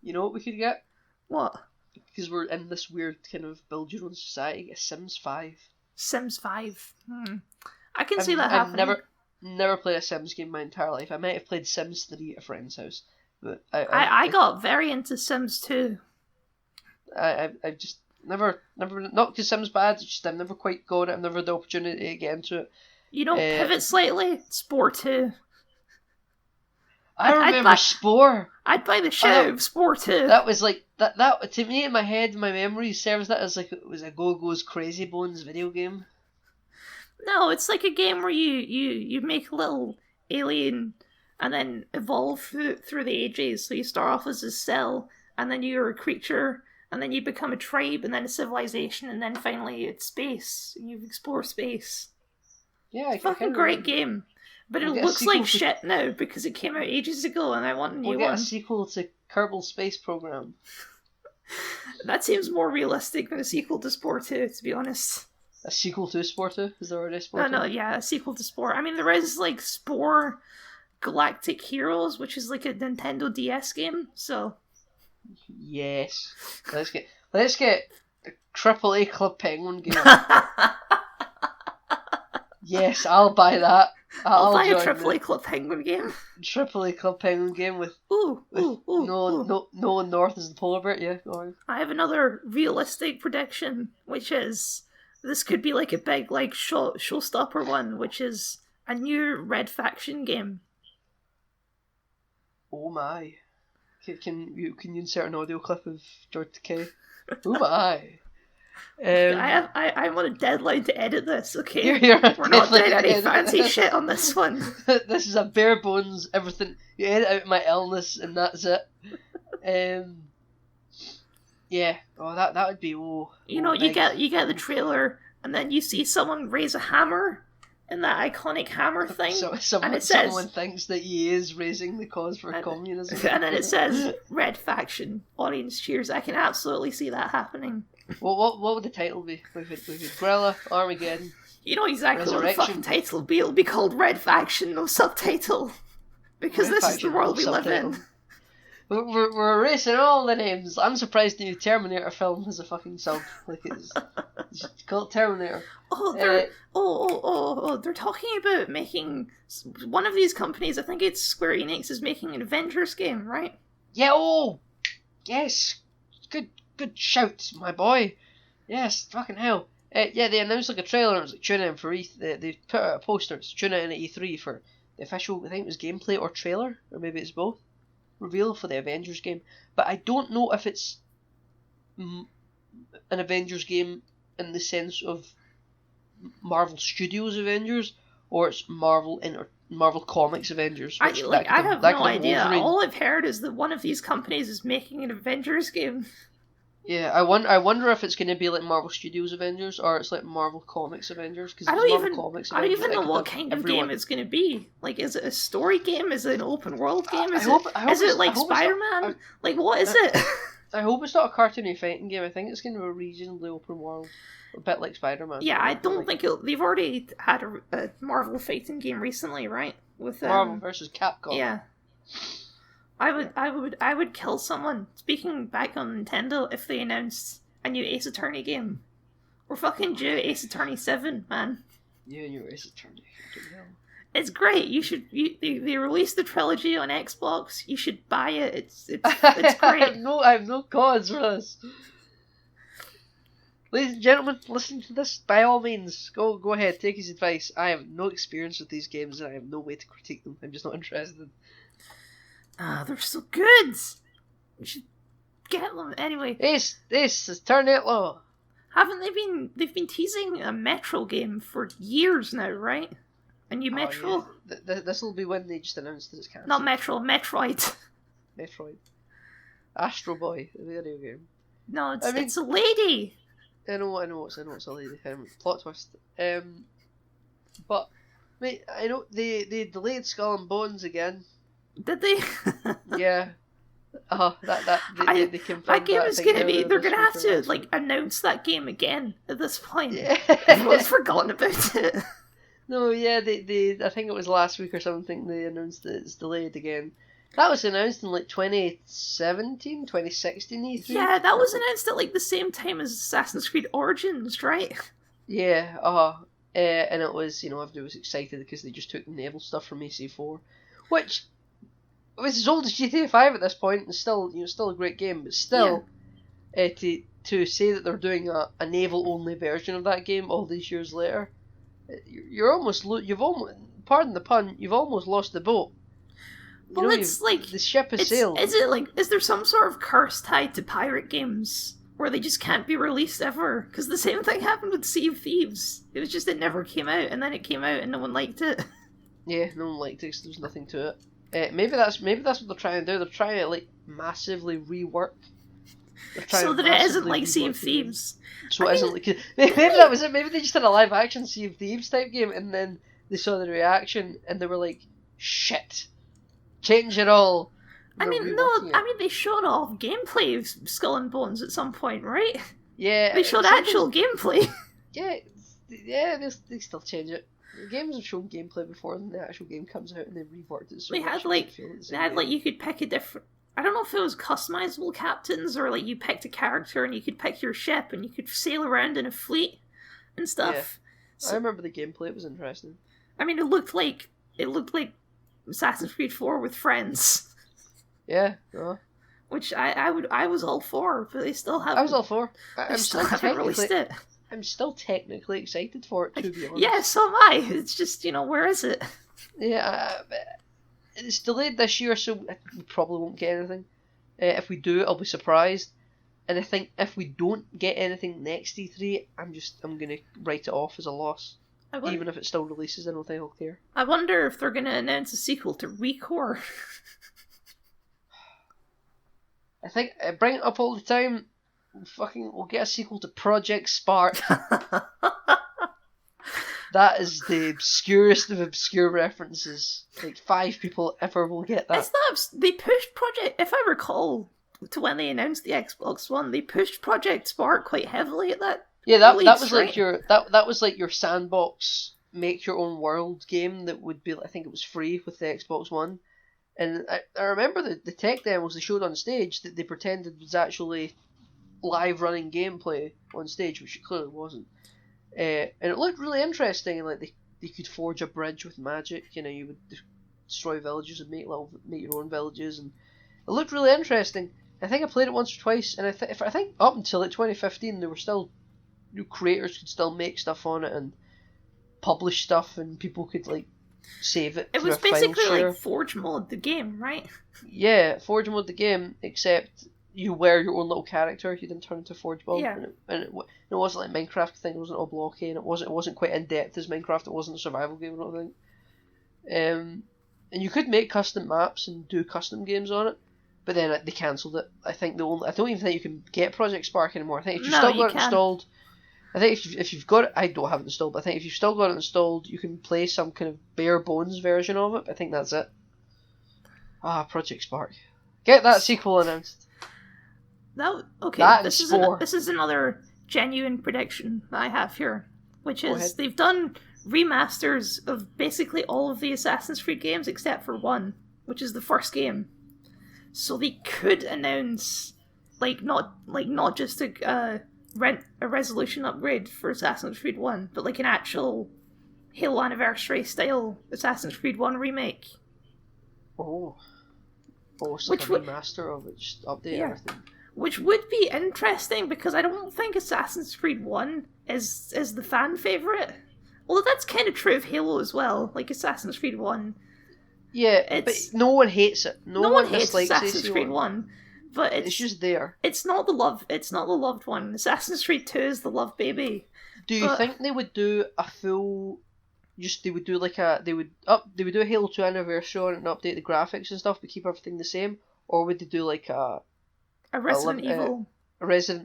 You know what we could get? What? Because we're in this weird kind of build your own society, get Sims 5. Sims 5? I can see that happening. I've never played a Sims game my entire life. I might have played Sims 3 at a friend's house. But I got very into Sims 2. I've just never, not because Sims bad, it's just I've never quite got it. I've never had the opportunity to get into it. You don't pivot slightly? Spore 2. I remember Spore. I'd buy the shit out of Spore 2. That was like that to me in my head, my memory serves that as like it was a Go-Go's Crazy Bones video game. No, it's like a game where you make a little alien and then evolve through the ages. So you start off as a cell, and then you're a creature, and then you become a tribe, and then a civilization, and then finally it's space. You explore space. Yeah, it's a fucking great game. But it looks like shit now because it came out ages ago and I want a new one. We'll get a sequel to Kerbal Space Program. That seems more realistic than a sequel to Spore 2, to be honest. A sequel to Spore 2? Is there already a Spore 2? No, yeah, a sequel to Spore. I mean, there is like Spore Galactic Heroes, which is like a Nintendo DS game, so... Yes. Let's get a AAA Club Penguin game. Yes, I'll buy that. I'll buy a join AAA Club Penguin game. AAA Club Penguin game with Nolan North as the polar bear. Yeah, go on. I have another realistic prediction, which is this could be like a big like showstopper one, which is a new Red Faction game. Oh my! Can you insert an audio clip of George Takei? Oh my! I'm on a deadline to edit this. Okay, you're we're not doing any fancy shit on this one. This is a bare bones everything. You edit out my illness and that's it. Yeah. Oh, that would be you get the trailer and then you see someone raise a hammer in that iconic hammer thing, and it says someone thinks that he is raising the cause for communism, and then it says Red Faction, audience cheers. I can absolutely see that happening. What would the title be? We've had Guerrilla, Armageddon. You know exactly what the fucking title will be. It'll be called Red Faction, no subtitle, because this is the world we live in. We're erasing all the names. I'm surprised the new Terminator film has a fucking sub. Like it's called Terminator. They're talking about making one of these companies. I think it's Square Enix is making an Avengers game, right? Yeah. Oh, yes. Good shout, my boy. Yes. Fucking hell. Yeah, they announced like a trailer. And it was like tune in for they put out a poster. It's tune in at E3 for the official. I think it was gameplay or trailer, or maybe it's both. Reveal for the Avengers game, but I don't know if it's an Avengers game in the sense of Marvel Studios Avengers or it's Marvel Comics Avengers. I have no idea. All I've heard is that one of these companies is making an Avengers game. Yeah, I wonder if it's going to be like Marvel Studios Avengers or it's like Marvel Comics Avengers. Cause I don't even know what kind of game it's going to be. Like, is it a story game? Is it an open world game? Is it like Spider-Man? Like, what is it? I hope it's not a cartoony fighting game. I think it's going to be a reasonably open world. A bit like Spider-Man. Yeah, I don't think they've already had a Marvel fighting game recently, right? With Marvel vs. Capcom. Yeah. I would kill someone. Speaking back on Nintendo, if they announced a new Ace Attorney game, we're fucking due Ace Attorney 7, man. Yeah, new Ace Attorney. It's great. You should. They released the trilogy on Xbox. You should buy it. It's great. I have no cause for this. Ladies and gentlemen, listening to this, by all means, go ahead, take his advice. I have no experience with these games and I have no way to critique them. I'm just not interested. They're so good! You should get them. Anyway. Ace, turn it low. They've been teasing a Metro game for years now, right? A new Metro? Yeah. This will be when they just announced that it's cancelled. Not Metro, Metroid. Metroid. Astro Boy, the video game. No, it's a lady! I know it's a lady. Plot twist. But, mate, I know they delayed Skull and Bones again. Did they? Yeah. They confirmed that game is gonna be. They're gonna have to announce that game again at this point. Yeah. Everyone's forgotten about it. No, yeah, they. I think it was last week or something. They announced that it's delayed again. That was announced in 2017, 2016 E3. Yeah, that was announced at the same time as Assassin's Creed Origins, right? Yeah. And it was everybody was excited because they just took the naval stuff from AC4, which. It's as old as GTA 5 at this point, and still a great game, but still, to say that they're doing a naval-only version of that game all these years later, pardon the pun, you've almost lost the boat. Well, it's the ship has sailed. Is there some sort of curse tied to pirate games where they just can't be released ever? Because the same thing happened with Sea of Thieves. It was just it never came out, and then it came out and no one liked it. Yeah, no one liked it. So there's nothing to it. Maybe that's what they're trying to do. They're trying to massively rework. So that it isn't like Sea of Thieves. So it isn't like maybe that was it. Maybe they just had a live action Sea of Thieves type game, and then they saw the reaction, and they were like, "Shit, change it all." They showed off gameplay of Skull and Bones at some point, right? Yeah, they showed actual gameplay. Yeah, they still change it. Games have shown gameplay before, and the actual game comes out, and they reworked it. So they had you could pick a different. I don't know if it was customizable captains or you picked a character and you could pick your ship and you could sail around in a fleet and stuff. Yeah. I remember the gameplay; it was interesting. I mean, it looked like Assassin's Creed 4 with friends, Yeah, no. which I was all for, but they still I was haven't all for. they still haven't released it. I'm still technically excited for it, to be honest. Yeah, so am I. It's just, where is it? Yeah, it's delayed this year, so we probably won't get anything. If we do, I'll be surprised. And I think if we don't get anything next E3, I'm gonna write it off as a loss. Even if it still releases, I don't think I'll care. I wonder if they're gonna announce a sequel to Recore. I think I bring it up all the time. We'll get a sequel to Project Spark. That is the obscurest of obscure references. Like 5 people ever will get that. They pushed Project, if I recall, to when they announced the Xbox One, they pushed Project Spark quite heavily at that. Yeah, that was right? like that was like your sandbox, make your own world game that would be. I think it was free with the Xbox One, and I remember the tech demos they showed on stage that they pretended was actually live running gameplay on stage, which it clearly wasn't. And it looked really interesting, and like they could forge a bridge with magic. You would destroy villages and make your own villages, and it looked really interesting. I think I played it once or twice, and I think up until like 2015 there were still creators could still make stuff on it and publish stuff, and people could like save it. It was basically like Forge Mode the game, right? Yeah, Forge Mode the game, except you were your own little character. You didn't turn into Forge Mode, yeah. and it wasn't like Minecraft thing. It wasn't all blocky, and it wasn't quite in depth as Minecraft. It wasn't a survival game, I don't think. And you could make custom maps and do custom games on it, but then they cancelled it. I don't even think you can get Project Spark anymore. I think if you've still got it installed, I think if you've got it, I don't have it installed, but I think if you've still got it installed, you can play some kind of bare bones version of it. But I think that's it. Project Spark. Get that sequel announced. This is another genuine prediction that I have here, which is they've done remasters of basically all of the Assassin's Creed games except for one, which is the first game. So they could announce not just a resolution upgrade for Assassin's Creed 1, but like an actual Halo Anniversary style Assassin's Creed 1 remake. It's like a remaster of it, just update everything. Which would be interesting, because I don't think Assassin's Creed 1 is the fan favourite. Although that's kind of true of Halo as well. Like Assassin's Creed 1. Yeah, but no one hates it. No one hates Assassin's Creed 1. But it's just there. It's not the loved one. Assassin's Creed 2 is the love baby. Do you think they would do a full... they would do a Halo 2 anniversary on it and update the graphics and stuff, but keep everything the same? Or would they do like a Resident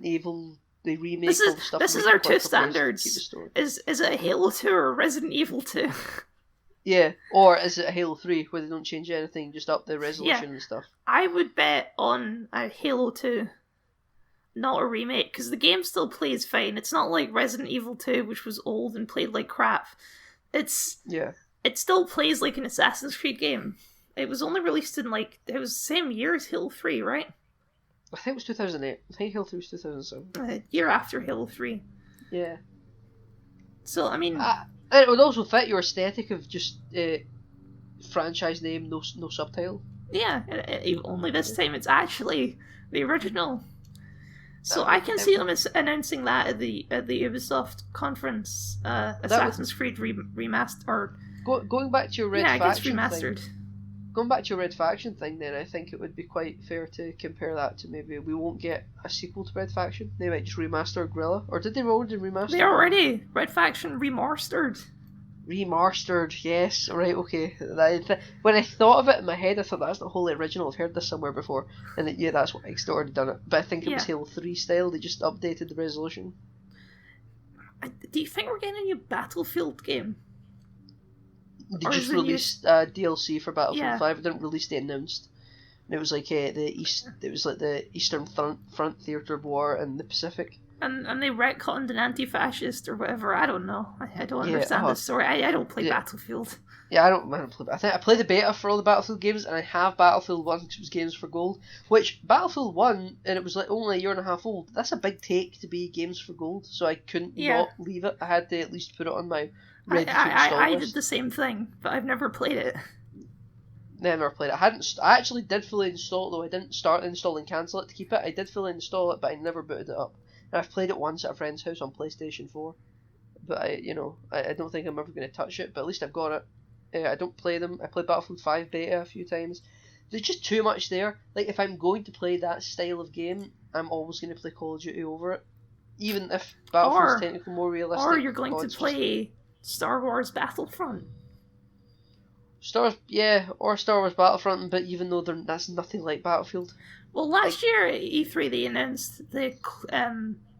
Evil, the remake of stuff? This is our two standards. Is it a Halo 2 or a Resident Evil 2? Yeah, or is it a Halo 3 where they don't change anything, just up the resolution and stuff? I would bet on a Halo 2, not a remake, because the game still plays fine. It's not like Resident Evil 2, which was old and played like crap. It still plays like an Assassin's Creed game. It was only released in it was the same year as Halo 3, right? I think it was 2008. I think Halo 3 was 2007. A year after Halo 3. Yeah. So, I mean... it would also fit your aesthetic of just franchise name, no subtitle. Yeah, only this time it's actually the original. So I can see them announcing that at the Ubisoft conference, Assassin's Creed remastered. Or going back to your Red Faction remastered. Going back to your Red Faction thing, then I think it would be quite fair to compare that to maybe we won't get a sequel to Red Faction. They might just remaster Guerrilla, or did they already remaster? They already Red Faction remastered. Remastered, yes, right, okay. When I thought of it in my head, I thought that's not wholly original. I've heard this somewhere before, and that's what Xbox already done it. But I think it was Halo 3 style. They just updated the resolution. Do you think we're getting a new Battlefield game? They just released DLC for Battlefield 5. It didn't release the announced. And it was like the Eastern Front Theater War in the Pacific. And they retconned an anti-fascist or whatever. I don't know. I don't Yeah, understand the story. I don't play yeah. Battlefield. Yeah, I don't play. I think I play the beta for all the Battlefield games, and I have Battlefield 1 because it was Games for Gold. Which Battlefield 1, and it was like only a year and a half old. That's a big take to be Games for Gold, so I couldn't not leave it. I had to at least put it on my ready to install I list. did the same thing, but I've never played it. Never played it. I actually did fully install it, though I didn't start install and cancel it to keep it. I did fully install it, but I never booted it up. And I've played it once at a friend's house on PlayStation 4, but I don't think I'm ever going to touch it. But at least I've got it. I don't play them. I played Battlefield 5 beta a few times. There's just too much there. Like, if I'm going to play that style of game, I'm always going to play Call of Duty over it. Even if Battlefield's technically more realistic. Or you're going to play Star Wars Battlefront. Or Star Wars Battlefront, but even though that's nothing like Battlefield. Well, last year at E3 they announced the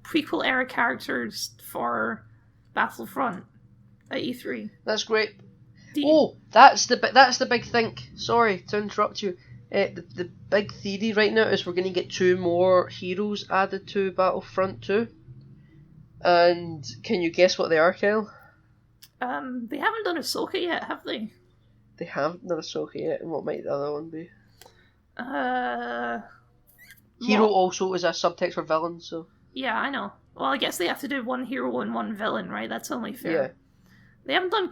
prequel era characters for Battlefront at E3. That's great. That's the big thing. Sorry to interrupt you. The big theory right now is we're going to get 2 more heroes added to Battlefront 2. And can you guess what they are, Kyle? They haven't done Ahsoka yet, have they? They haven't done Ahsoka yet, and what might the other one be? Hero also is a subtext for villain, so... Yeah, I know. Well, I guess they have to do 1 hero and 1 villain, right? That's only fair. Yeah. They haven't done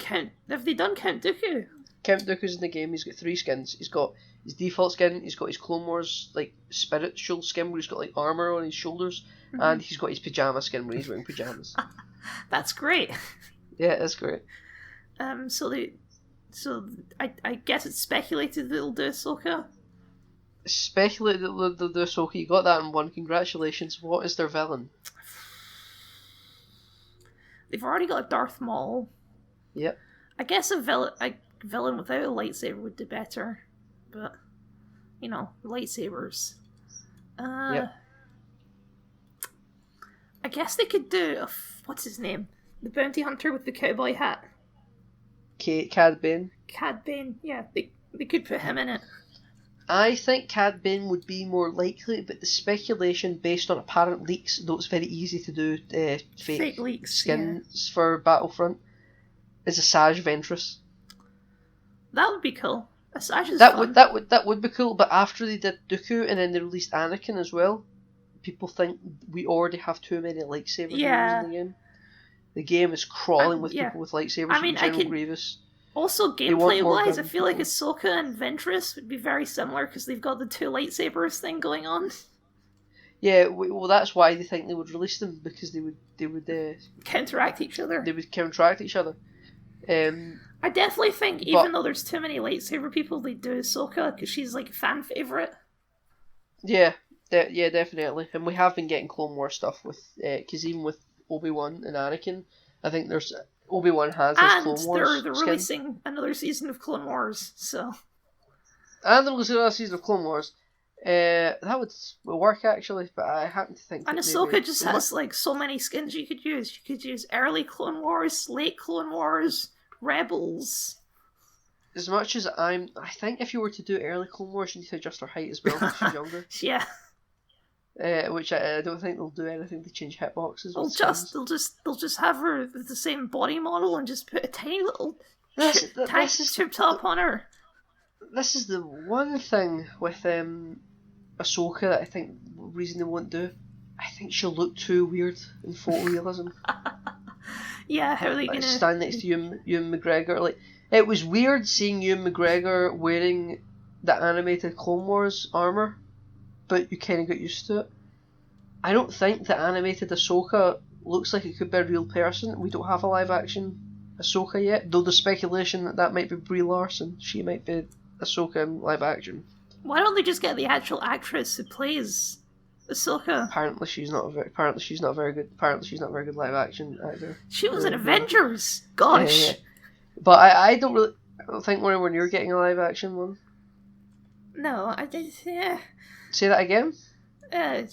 Have they done Count Dooku? Count Dooku's in the game. He's got 3 skins. He's got his default skin. He's got his Clone Wars like spiritual skin where he's got like armor on his shoulders, and he's got his pajama skin where he's wearing pajamas. That's great. Yeah, that's great. So I guess it's speculated that they'll do Ahsoka. Speculated that they'll do Ahsoka. You got that in 1. Congratulations. What is their villain? They've already got a Darth Maul. Yep. I guess a villain without a lightsaber would do better, but lightsabers. Yep. I guess they could do what's his name? The bounty hunter with the cowboy hat. Cad Bane. Cad Bane, yeah, they could put him in it. I think Cad Bane would be more likely, but the speculation based on apparent leaks, though it's very easy to do fake leaks, skins for Battlefront, is Asajj Ventress. That would be cool. Asajj is fun. That would be cool, but after they did Dooku and then they released Anakin as well, people think we already have too many lightsaber heroes in the game. The game is crawling with people with lightsabers. I mean, General Grievous. Also, gameplay-wise, I feel like Ahsoka and Ventress would be very similar because they've got the 2 lightsabers thing going on. Yeah, well, that's why they think they would release them, because they would counteract each other. They would counteract each other. I definitely think, even though there's too many lightsaber people, they do Ahsoka because she's like a fan favorite. Yeah, definitely. And we have been getting Clone Wars stuff with, because even with Obi-Wan and Anakin, I think there's Obi-Wan has his Clone Wars. And they're releasing another season of Clone Wars, so. And they're releasing another season of Clone Wars. That would work actually, but I happen to think. And Ahsoka just has like so many skins you could use. You could use early Clone Wars, late Clone Wars, Rebels. As much as I think if you were to do early Clone Wars, you need to adjust her height as well because she's younger. Yeah. Which I don't think they'll do anything to change hitboxes. They'll just have her with the same body model and just put a tiny little tube top on her. This is the one thing with Ahsoka that I think reason they won't do. I think she'll look too weird in photorealism. Yeah, how are they gonna stand next to Ewan McGregor? Like, it was weird seeing Ewan McGregor wearing the animated Clone Wars armor, but you kind of got used to it. I don't think the animated Ahsoka looks like it could be a real person. We don't have a live action Ahsoka yet, though there's speculation that might be Brie Larson. She might be Ahsoka in live action. Why don't they just get the actual actress who plays Ahsoka? Apparently she's not a very good live action actor. She was in Avengers. Gosh. Yeah. But I don't think we're near getting a live action one. No, I did. Yeah. Say that again. The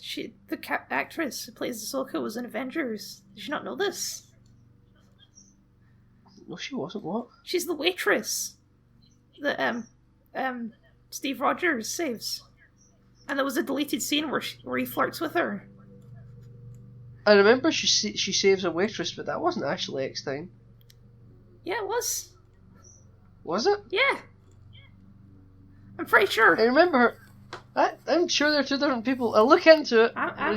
actress who plays Ahsoka was in Avengers. Did you not know this? No, she wasn't. What? She's the waitress that Steve Rogers saves, and there was a deleted scene where he flirts with her. I remember she saves a waitress, but that wasn't actually Eckstein. Yeah, it was. Was it? Yeah. I'm pretty sure. I remember. I'm sure they're two different people. I'll look into it. I'm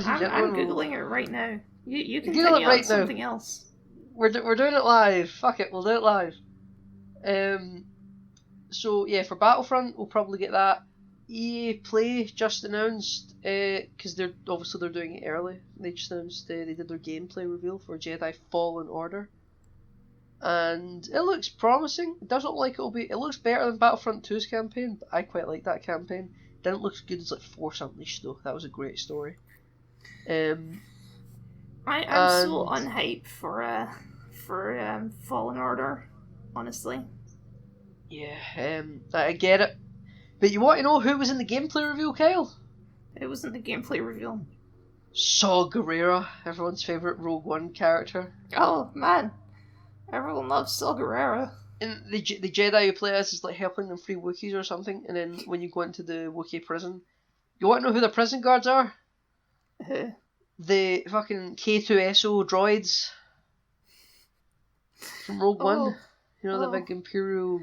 googling it right now. You Google continue it right on something else. We're doing it live. Fuck it, we'll do it live. So yeah, for Battlefront, we'll probably get that. EA Play just announced, because they're doing it early. They just announced they did their gameplay reveal for Jedi Fallen Order, and it looks promising. It doesn't look like it'll be. It looks better than Battlefront 2's campaign, but I quite like that campaign. It didn't look as good as like Force Unleashed though. That was a great story. I'm so unhyped for Fallen Order, honestly. Yeah, I get it. But you want to know who was in the gameplay reveal, Kyle? It wasn't the gameplay reveal. Saw Gerrera, everyone's favourite Rogue One character. Oh man, everyone loves Saw Gerrera. And the Jedi you play as is like helping them free Wookiees or something, and then when you go into the Wookiee prison, you want to know who the prison guards are? Who? The fucking K2SO droids from Rogue One. You know, the big Imperial.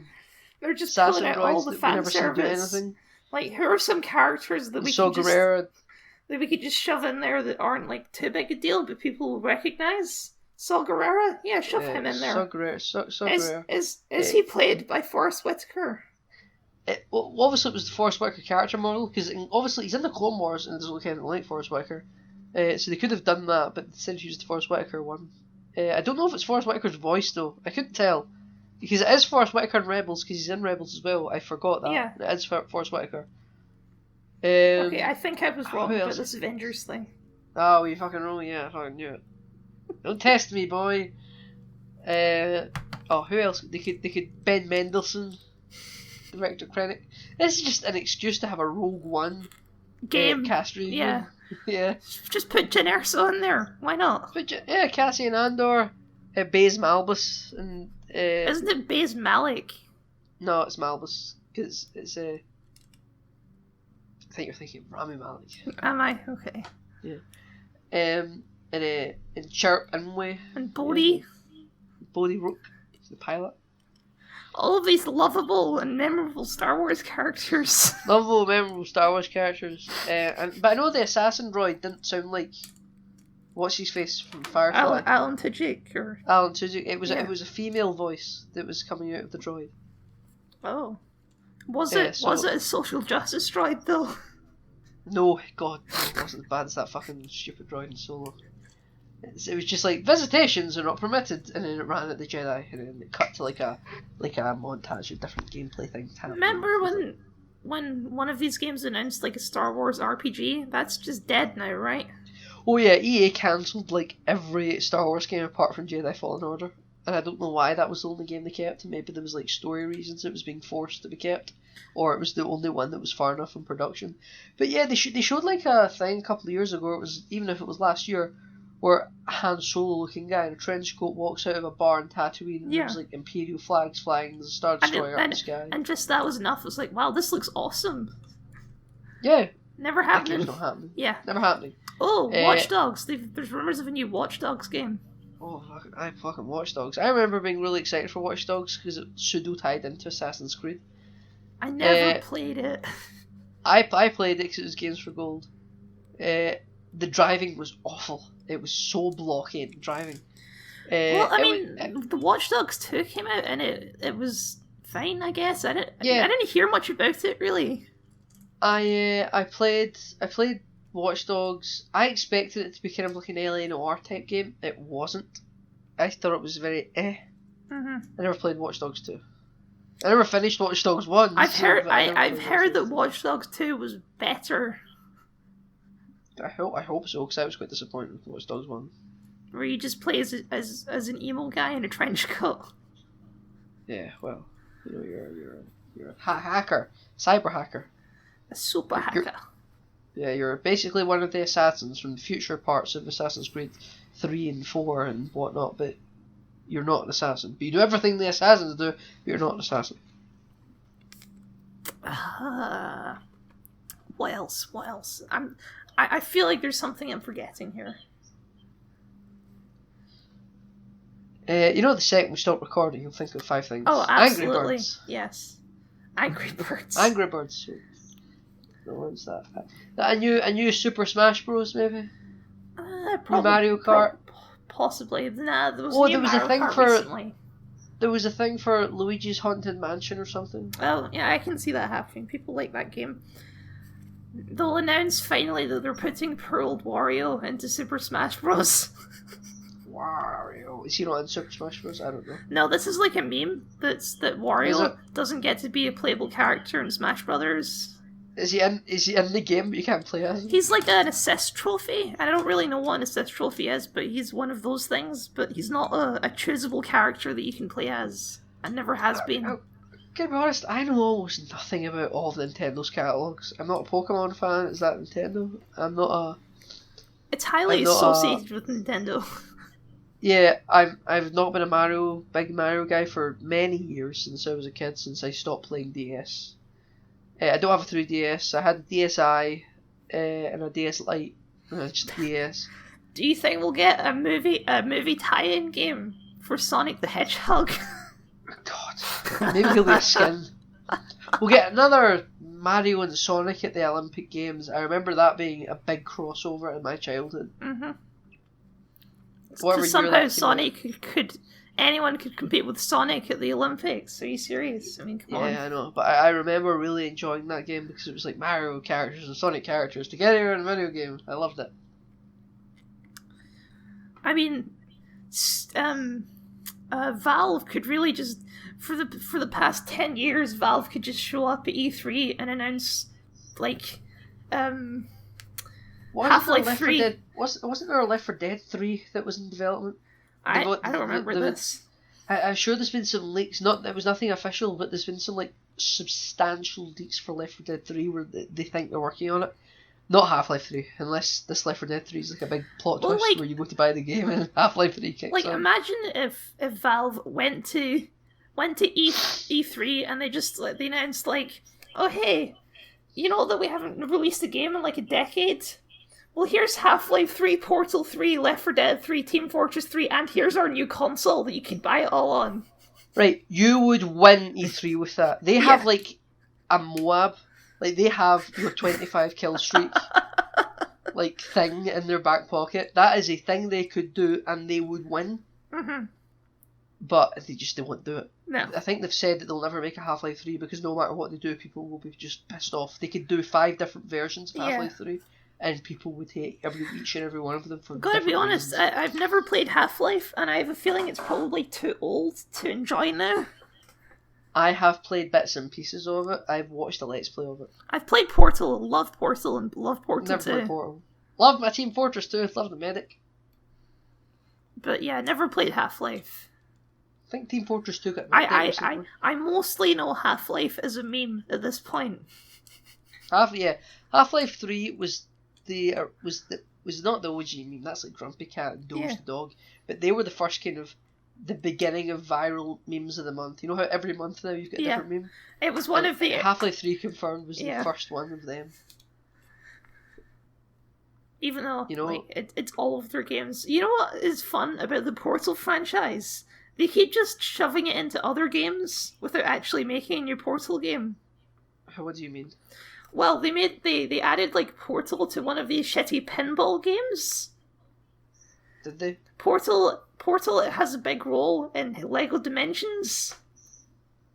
They're just assassin pulling out droids all the that we fan never see do service. anything. Like, who are some characters that we Saw could Gerrera. that we could just shove in there that aren't like too big a deal, but people will recognize? Saw Gerrera? Yeah, shove him in there. Saw Gerrera. Is he played by Forrest Whitaker? Well, obviously it was the Forrest Whitaker character model, because obviously he's in the Clone Wars and it doesn't look anything like Forrest Whitaker. So they could have done that, but instead used the Forrest Whitaker one. I don't know if it's Forrest Whitaker's voice though. I couldn't tell. Because it is Forrest Whitaker in Rebels, because he's in Rebels as well. I forgot that. Yeah. It is Forrest Whitaker. Okay, I think I was wrong about this Avengers thing. Oh, you fucking wrong, yeah, I fucking knew it. Don't test me, boy. Who else? They could Ben Mendelsohn, Director Krennic. This is just an excuse to have a Rogue One game cast review. Yeah. Yeah. Just put Jyn Erso in there. Why not? Cassian Andor, Baze Malbus, and isn't it Baze Malik? No, it's Malbus because it's I think you're thinking of Rami Malek. Am I? Okay. Yeah. And Chirp Inway. And Bodhi. Bodhi Rook, the pilot. All of these lovable and memorable Star Wars characters. Lovable, memorable Star Wars characters. But I know the assassin droid didn't sound like what's his face from Firefly. Alan Tudyk or Alan Tudyk. It was a female voice that was coming out of the droid. Oh, was it a social justice droid though? No, God, it wasn't as bad as that fucking stupid droid in Solo. It was just like visitations are not permitted, and then it ran at the Jedi, and then it cut to like a montage of different gameplay things happening. Remember when one of these games announced like a Star Wars RPG? That's just dead now, right? Oh yeah, EA cancelled like every Star Wars game apart from Jedi Fallen Order, and I don't know why that was the only game they kept. Maybe there was like story reasons it was being forced to be kept, or it was the only one that was far enough in production. But yeah, they showed like a thing a couple of years ago. It was, even if it was last year, where a Han Solo looking guy in a trench coat walks out of a bar in Tatooine, and there's like Imperial flags flying, there's a Star Destroyer up in the sky. And just that was enough. It was like, wow, this looks awesome. Yeah. Never happening. Not happening. Yeah. Never happening. Oh, Watch Dogs. There's rumours of a new Watch Dogs game. Oh, I fucking Watch Dogs. I remember being really excited for Watch Dogs because it pseudo tied into Assassin's Creed. I never played it. I played it because it was Games for Gold. The driving was awful. It was so blocky in driving. Well, I mean, the Watch Dogs 2 came out and it was fine, I guess. I didn't hear much about it really. I played Watch Dogs. I expected it to be kind of like an LA Noire type game. It wasn't. I thought it was very Mm-hmm. I never played Watch Dogs 2. I never finished Watch Dogs 1. I've heard that Watch Dogs 2 was better. I hope so, because I was quite disappointed with Watch Dogs 1. Where you just play as an emo guy in a trench coat. Yeah, well, you know, you're a hacker, cyber hacker. A super hacker. You're basically one of the assassins from the future parts of Assassin's Creed 3 and 4 and whatnot, but you're not an assassin. But you do everything the assassins do, but you're not an assassin. What else? I feel like there's something I'm forgetting here. The second we stop recording, you'll think of 5 things. Oh, absolutely. Angry Birds. Yes. Angry Birds. Angry Birds. No one's that. A new Super Smash Bros. Maybe. New Mario Kart. Possibly. Nah, there was there was Mario a thing Kart for. recently. There was a thing for Luigi's Haunted Mansion or something. Oh, yeah, I can see that happening. People like that game. They'll announce finally that they're putting poor old Wario into Super Smash Bros. Wario. Is he not in Super Smash Bros? I don't know. No, this is like a meme that Wario doesn't get to be a playable character in Smash Brothers. Is he in the game but you can't play as him? He's like an assist trophy. I don't really know what an assist trophy is, but he's one of those things. But he's not a choosable character that you can play as, and never has been. To be honest, I know almost nothing about all of Nintendo's catalogs. I'm not a Pokemon fan. Is that Nintendo? I'm not a. It's highly associated with Nintendo. Yeah, I've not been a big Mario guy for many years since I was a kid. Since I stopped playing DS. I don't have a 3DS. I had a DSi and a DS Lite. Just DS. Do you think we'll get a movie tie-in game for Sonic the Hedgehog? God, maybe he'll be a skin. We'll get another Mario and Sonic at the Olympic Games. I remember that being a big crossover in my childhood. Mm-hmm. Because somehow Sonic anyone could compete with Sonic at the Olympics. Are you serious? I mean, come on. Yeah, I know. But I remember really enjoying that game because it was like Mario characters and Sonic characters together in a video game. I loved it. I mean, Valve could really just for the past 10 years, Valve could just show up at E3 and announce like Half-Life 3. Wasn't there a Left 4 Dead 3 that was in development? I don't remember this. I'm sure there's been some leaks. It was nothing official, but there's been some like substantial leaks for Left 4 Dead 3 where they think they're working on it. Not Half-Life 3, unless this Left 4 Dead 3 is like a big plot twist where you go to buy the game and Half-Life 3 kicks on. Imagine if Valve went to E3 and they announced like, oh hey, you know that we haven't released a game in like a decade? Well, here's Half-Life 3, Portal 3, Left 4 Dead 3, Team Fortress 3, and here's our new console that you can buy it all on. Right, you would win E3 with that. They have like a Moab, like they have your 25 kill streak like thing in their back pocket. That is a thing they could do and they would win. Mm-hmm. But they won't do it. No. I think they've said that they'll never make a Half-Life 3 because no matter what they do, people will be just pissed off. They could do 5 different versions of Half-Life 3. And people would hate each and every one of them for Gotta be honest, I've never played Half-Life, and I have a feeling it's probably too old to enjoy now. I have played bits and pieces of it. I've watched a Let's Play of it. I've played Portal, loved Portal, and loved Portal never 2. Played Portal. Loved my Team Fortress 2, loved the medic. But yeah, never played Half-Life. I think Team Fortress 2 got I mostly know Half-Life as a meme at this point. Half-Life 3 was not the OG meme. That's like Grumpy Cat and Doze the dog, but they were the first kind of the beginning of viral memes of the month. You know how every month now you've got a different meme. It was one of the Half-Life 3 confirmed was the first one of them. Even though it's all of their games. You know what is fun about the Portal franchise? They keep just shoving it into other games without actually making a new Portal game. What do you mean? Well, they added like Portal to one of these shitty pinball games. Did they? Portal it has a big role in Lego Dimensions.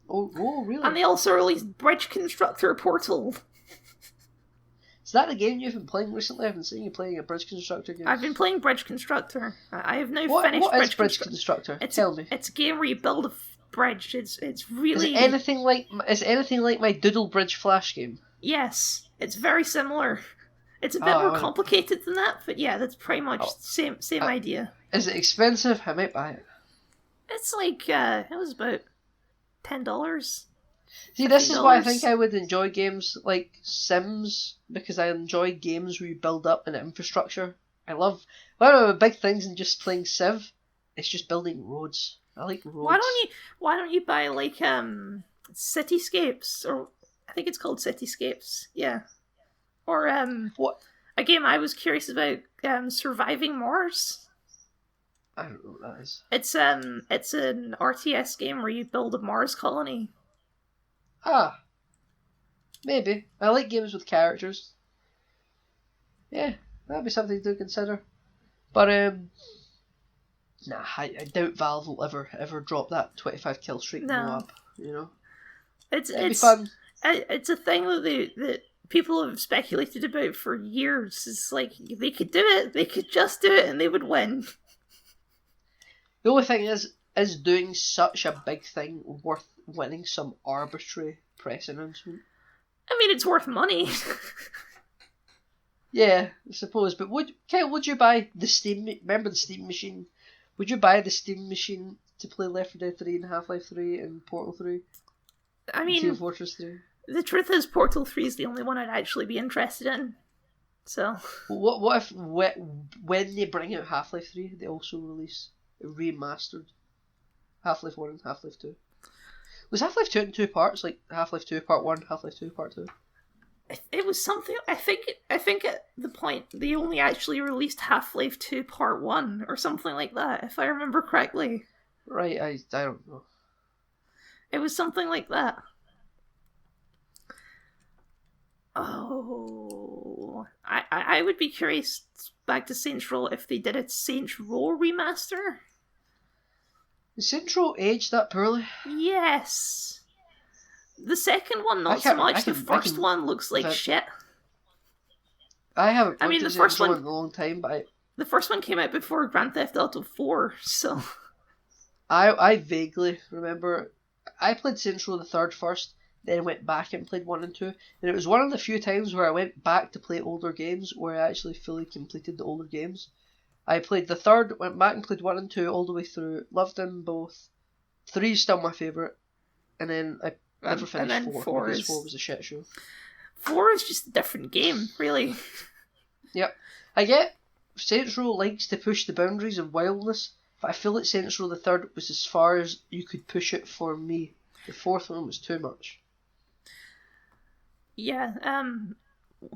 Oh, really? And they also released Bridge Constructor Portal. Is that the game you've been playing recently? I've been seeing you playing a Bridge Constructor game. I've been playing Bridge Constructor. I have now finished What is Bridge Constructor? Tell me. It's a game where you build a bridge. It's really... Is it anything like my Doodle Bridge Flash game? Yes, it's very similar. It's a bit more complicated than that, but yeah, that's pretty much the same idea. Is it expensive? I might buy it. It's like, it was about $10. See, this is why I think I would enjoy games like Sims, because I enjoy games where you build up an infrastructure. One of the big things in just playing Civ, it's just building roads. I like roads. Why don't you buy like Cityscapes, or I think it's called Cityscapes, yeah. Or what? A game I was curious about, Surviving Mars. I don't know what that is. It's an RTS game where you build a Mars colony. Ah, maybe. I like games with characters. Yeah, that'd be something to consider. But nah, I doubt Valve will ever drop that 25 kill streak No. up. You know, It'd be it's fun. it's a thing that people have speculated about for years. It's like they could do it, they could just do it, and they would win. The only thing is doing such a big thing worth winning some arbitrary press announcement? I mean, it's worth money. Yeah, I suppose. But would you buy the Steam? Remember the Steam machine? Would you buy the Steam machine to play Left 4 Dead 3 and Half-Life 3 and Portal 3? I mean, Team Fortress 3. The truth is, Portal 3 is the only one I'd actually be interested in. So. What if when they bring out Half-Life 3, they also release a remastered Half-Life 1 and Half-Life 2? Was Half-Life 2 in 2 parts, like Half-Life 2 Part 1, Half-Life 2 Part 2? It was something. I think at the point they only actually released Half-Life 2 Part 1 or something like that, if I remember correctly. Right, I don't know. It was something like that. Oh, I would be curious, back to Saints Row, if they did a Saints Row remaster. Is Saints Row aged that poorly? Yes. The second one, not so much. The first one looks like shit. I haven't I mean, played the first one in a long time, but the first one came out before Grand Theft Auto 4, so I vaguely remember I played Saints Row the third first, then went back and played 1 and 2, and it was one of the few times where I went back to play older games where I actually fully completed the older games. I played the third, went back and played 1 and 2 all the way through, loved them both. 3 is still my favourite, and then I never finished 4 because 4 was a shit show. 4 is just a different game, really. Yep. I get Saints Row likes to push the boundaries of wildness, but I feel like Saints Row the third was as far as you could push it for me. The fourth one was too much. Yeah,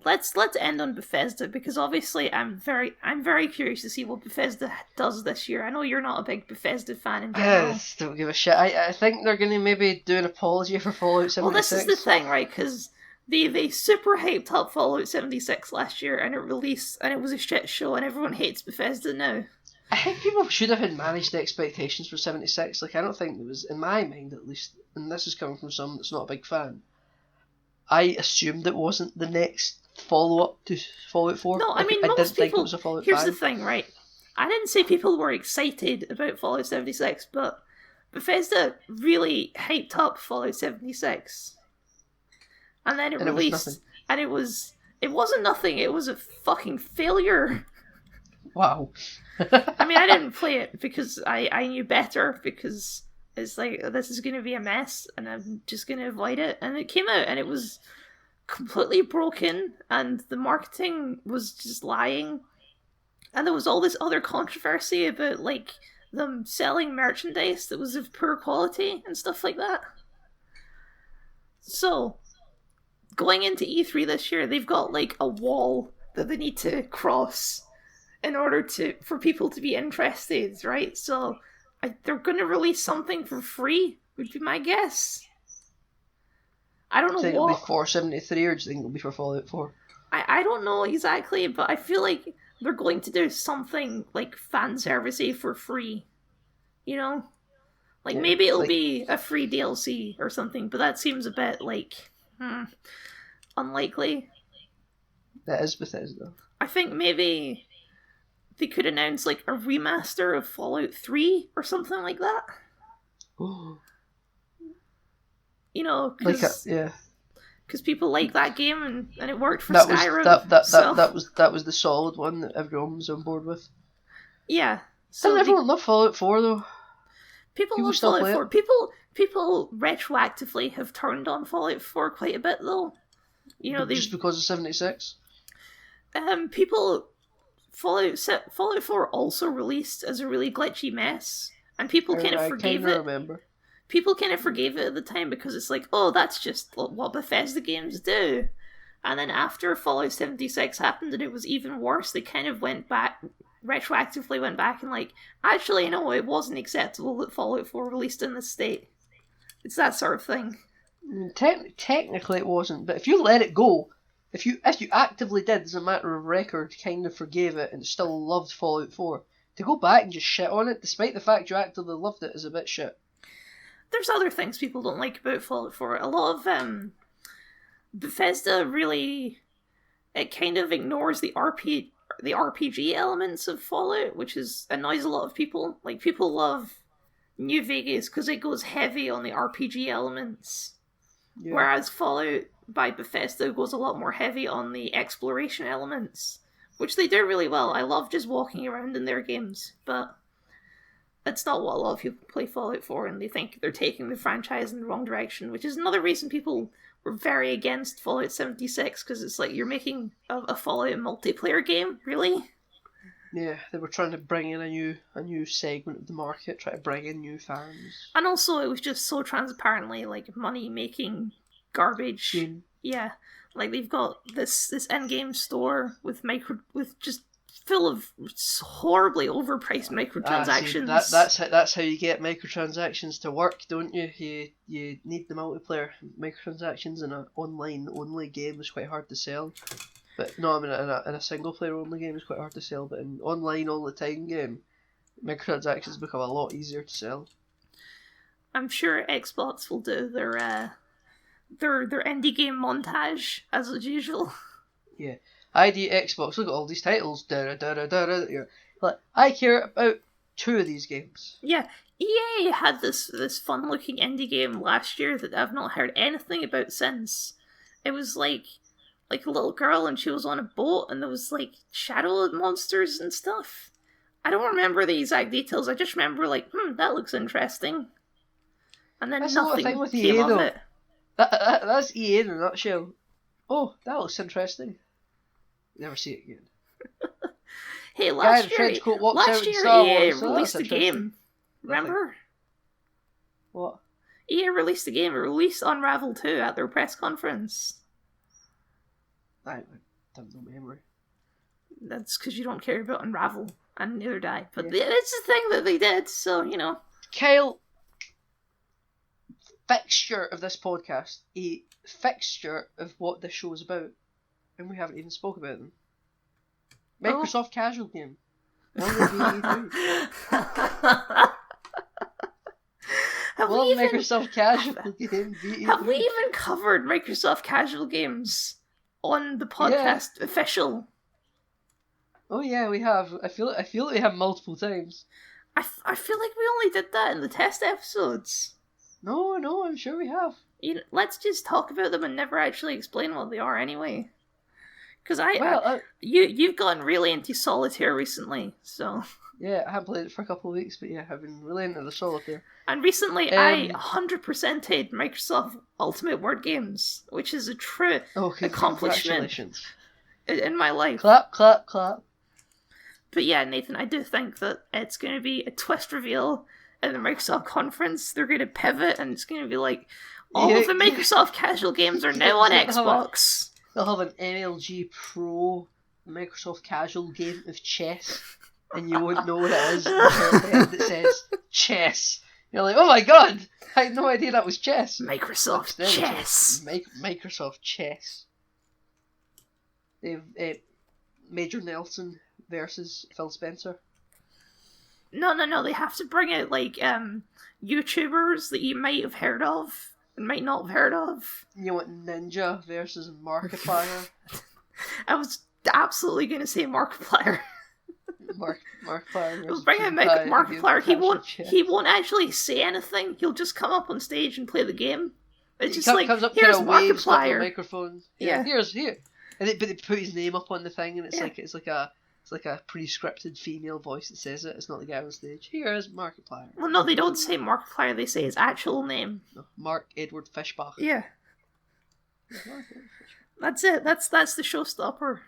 let's end on Bethesda, because obviously I'm very curious to see what Bethesda does this year. I know you're not a big Bethesda fan in general. Don't give a shit. I think they're going to maybe do an apology for Fallout 76. Well, this is the thing, right? Because they super hyped up Fallout 76 last year, and it released, and it was a shit show, and everyone hates Bethesda now. I think people should have managed the expectations for 76. Like, I don't think there was, in my mind at least, and this is coming from someone that's not a big fan, I assumed it wasn't the next follow-up to Fallout 4. No, I mean, I most didn't people, think it was a Fallout here's 5. the thing, right? I didn't say people were excited about Fallout 76, but Bethesda really hyped up Fallout 76. And then it released, and it wasn't nothing, it was a fucking failure. Wow. I mean, I didn't play it because I knew better, because it's like, this is going to be a mess, and I'm just going to avoid it. And it came out, and it was completely broken, and the marketing was just lying. And there was all this other controversy about, like, them selling merchandise that was of poor quality and stuff like that. So, going into E3 this year, they've got, like, a wall that they need to cross in order for people to be interested, right? So they're going to release something for free, would be my guess. I don't know what. Do you think it'll be 473, or do you think it'll be for Fallout 4? I don't know exactly, but I feel like they're going to do something like fan servicey for free. You know? Like, yeah, maybe it'll be a free DLC or something, but that seems a bit, like, unlikely. That is Bethesda. I think maybe they could announce, like, a remaster of Fallout 3 or something like that. Oh. You know, because people like that game, and it worked for Skyrim. That was the solid one that everyone was on board with. Yeah. So doesn't everyone love Fallout 4 though? People love Fallout 4. People retroactively have turned on Fallout 4 quite a bit though. You know, just because of 76. Fallout 4 also released as a really glitchy mess, and people kind of forgave it. Remember. People kind of forgave it at the time because it's like, oh, that's just what Bethesda games do. And then after Fallout 76 happened and it was even worse, they kind of went back retroactively went back and like, actually, no, it wasn't acceptable that Fallout 4 released in this state. It's that sort of thing. Technically it wasn't, but if you let it go, if you actively did, as a matter of record, kind of forgave it and still loved Fallout 4, to go back and just shit on it, despite the fact you actively loved it, is a bit shit. There's other things people don't like about Fallout 4. A lot of Bethesda really, it kind of ignores the RPG elements of Fallout, which annoys a lot of people. Like, people love New Vegas because it goes heavy on the RPG elements, whereas Fallout by Bethesda goes a lot more heavy on the exploration elements, which they do really well. I love just walking around in their games, but that's not what a lot of people play Fallout for, and they think they're taking the franchise in the wrong direction, which is another reason people were very against Fallout 76, because it's like, you're making a Fallout multiplayer game, really? Yeah, they were trying to bring in a new segment of the market, try to bring in new fans. And also, it was just so transparently, like, money-making garbage. Shame. Yeah, like, they've got this in-game store with just full of horribly overpriced microtransactions. That's how you get microtransactions to work, don't you? You need the multiplayer. Microtransactions in an online-only game is quite hard to sell. But no, I mean, in a single-player only game it's quite hard to sell, but in online all-the-time game, microtransactions become a lot easier to sell. I'm sure Xbox will do their indie game montage, as usual. Yeah. ID Xbox, look at all these titles. Like, I care about 2 of these games. Yeah, EA had this fun-looking indie game last year that I've not heard anything about since. It was like a little girl and she was on a boat and there was like shadow monsters and stuff. I don't remember the exact details, I just remember like, that looks interesting. And then nothing came of it. That's EA in a nutshell. Oh, that looks interesting. Never see it again. Hey, last year EA released a game. Remember? What? EA released a game. It released Unravel 2 at their press conference. I have no memory. That's because you don't care about Unravel, and neither do I. But it's the thing that they did, so, you know. Kyle, fixture of this podcast, a fixture of what this show is about, and we haven't even spoke about them. Microsoft Casual Game. Microsoft Casual Game. Have we even covered Microsoft Casual Games on the podcast official? Oh yeah, we have. I feel like we have multiple times. I feel like we only did that in the test episodes. No, I'm sure we have. Let's just talk about them and never actually explain what they are anyway. Because you've gone really into Solitaire recently, so... Yeah, I haven't played it for a couple of weeks, but yeah, I've been really into the Solitaire. And recently I 100%ed Microsoft Ultimate Word Games, which is a true accomplishment in my life. Clap, clap, clap. But yeah, Nathan, I do think that it's going to be a twist reveal at the Microsoft conference. They're going to pivot, and it's going to be like, all of the Microsoft Casual games are now on Xbox. They'll have an MLG Pro Microsoft Casual game of chess, and you won't know what it is until it says chess. You're like, oh my god, I had no idea that was chess. Microsoft Chess. Microsoft Chess. They've Major Nelson versus Phil Spencer. No, they have to bring out like YouTubers that you might have heard of and might not have heard of. You want Ninja versus Markiplier? I was absolutely going to say Markiplier. Markiplier versus bring out Markiplier. He won't actually say anything. He'll just come up on stage and play the game. It's just like, comes up, here's Markiplier. Microphone. Yeah. Here. But they put his name up on the thing, and it's like a pre-scripted female voice that says it. It's not the guy on stage. Here's Markiplier. Well, no, they don't say Markiplier. They say his actual name. No, Mark Edward Fischbach. Yeah. That's it. That's the showstopper.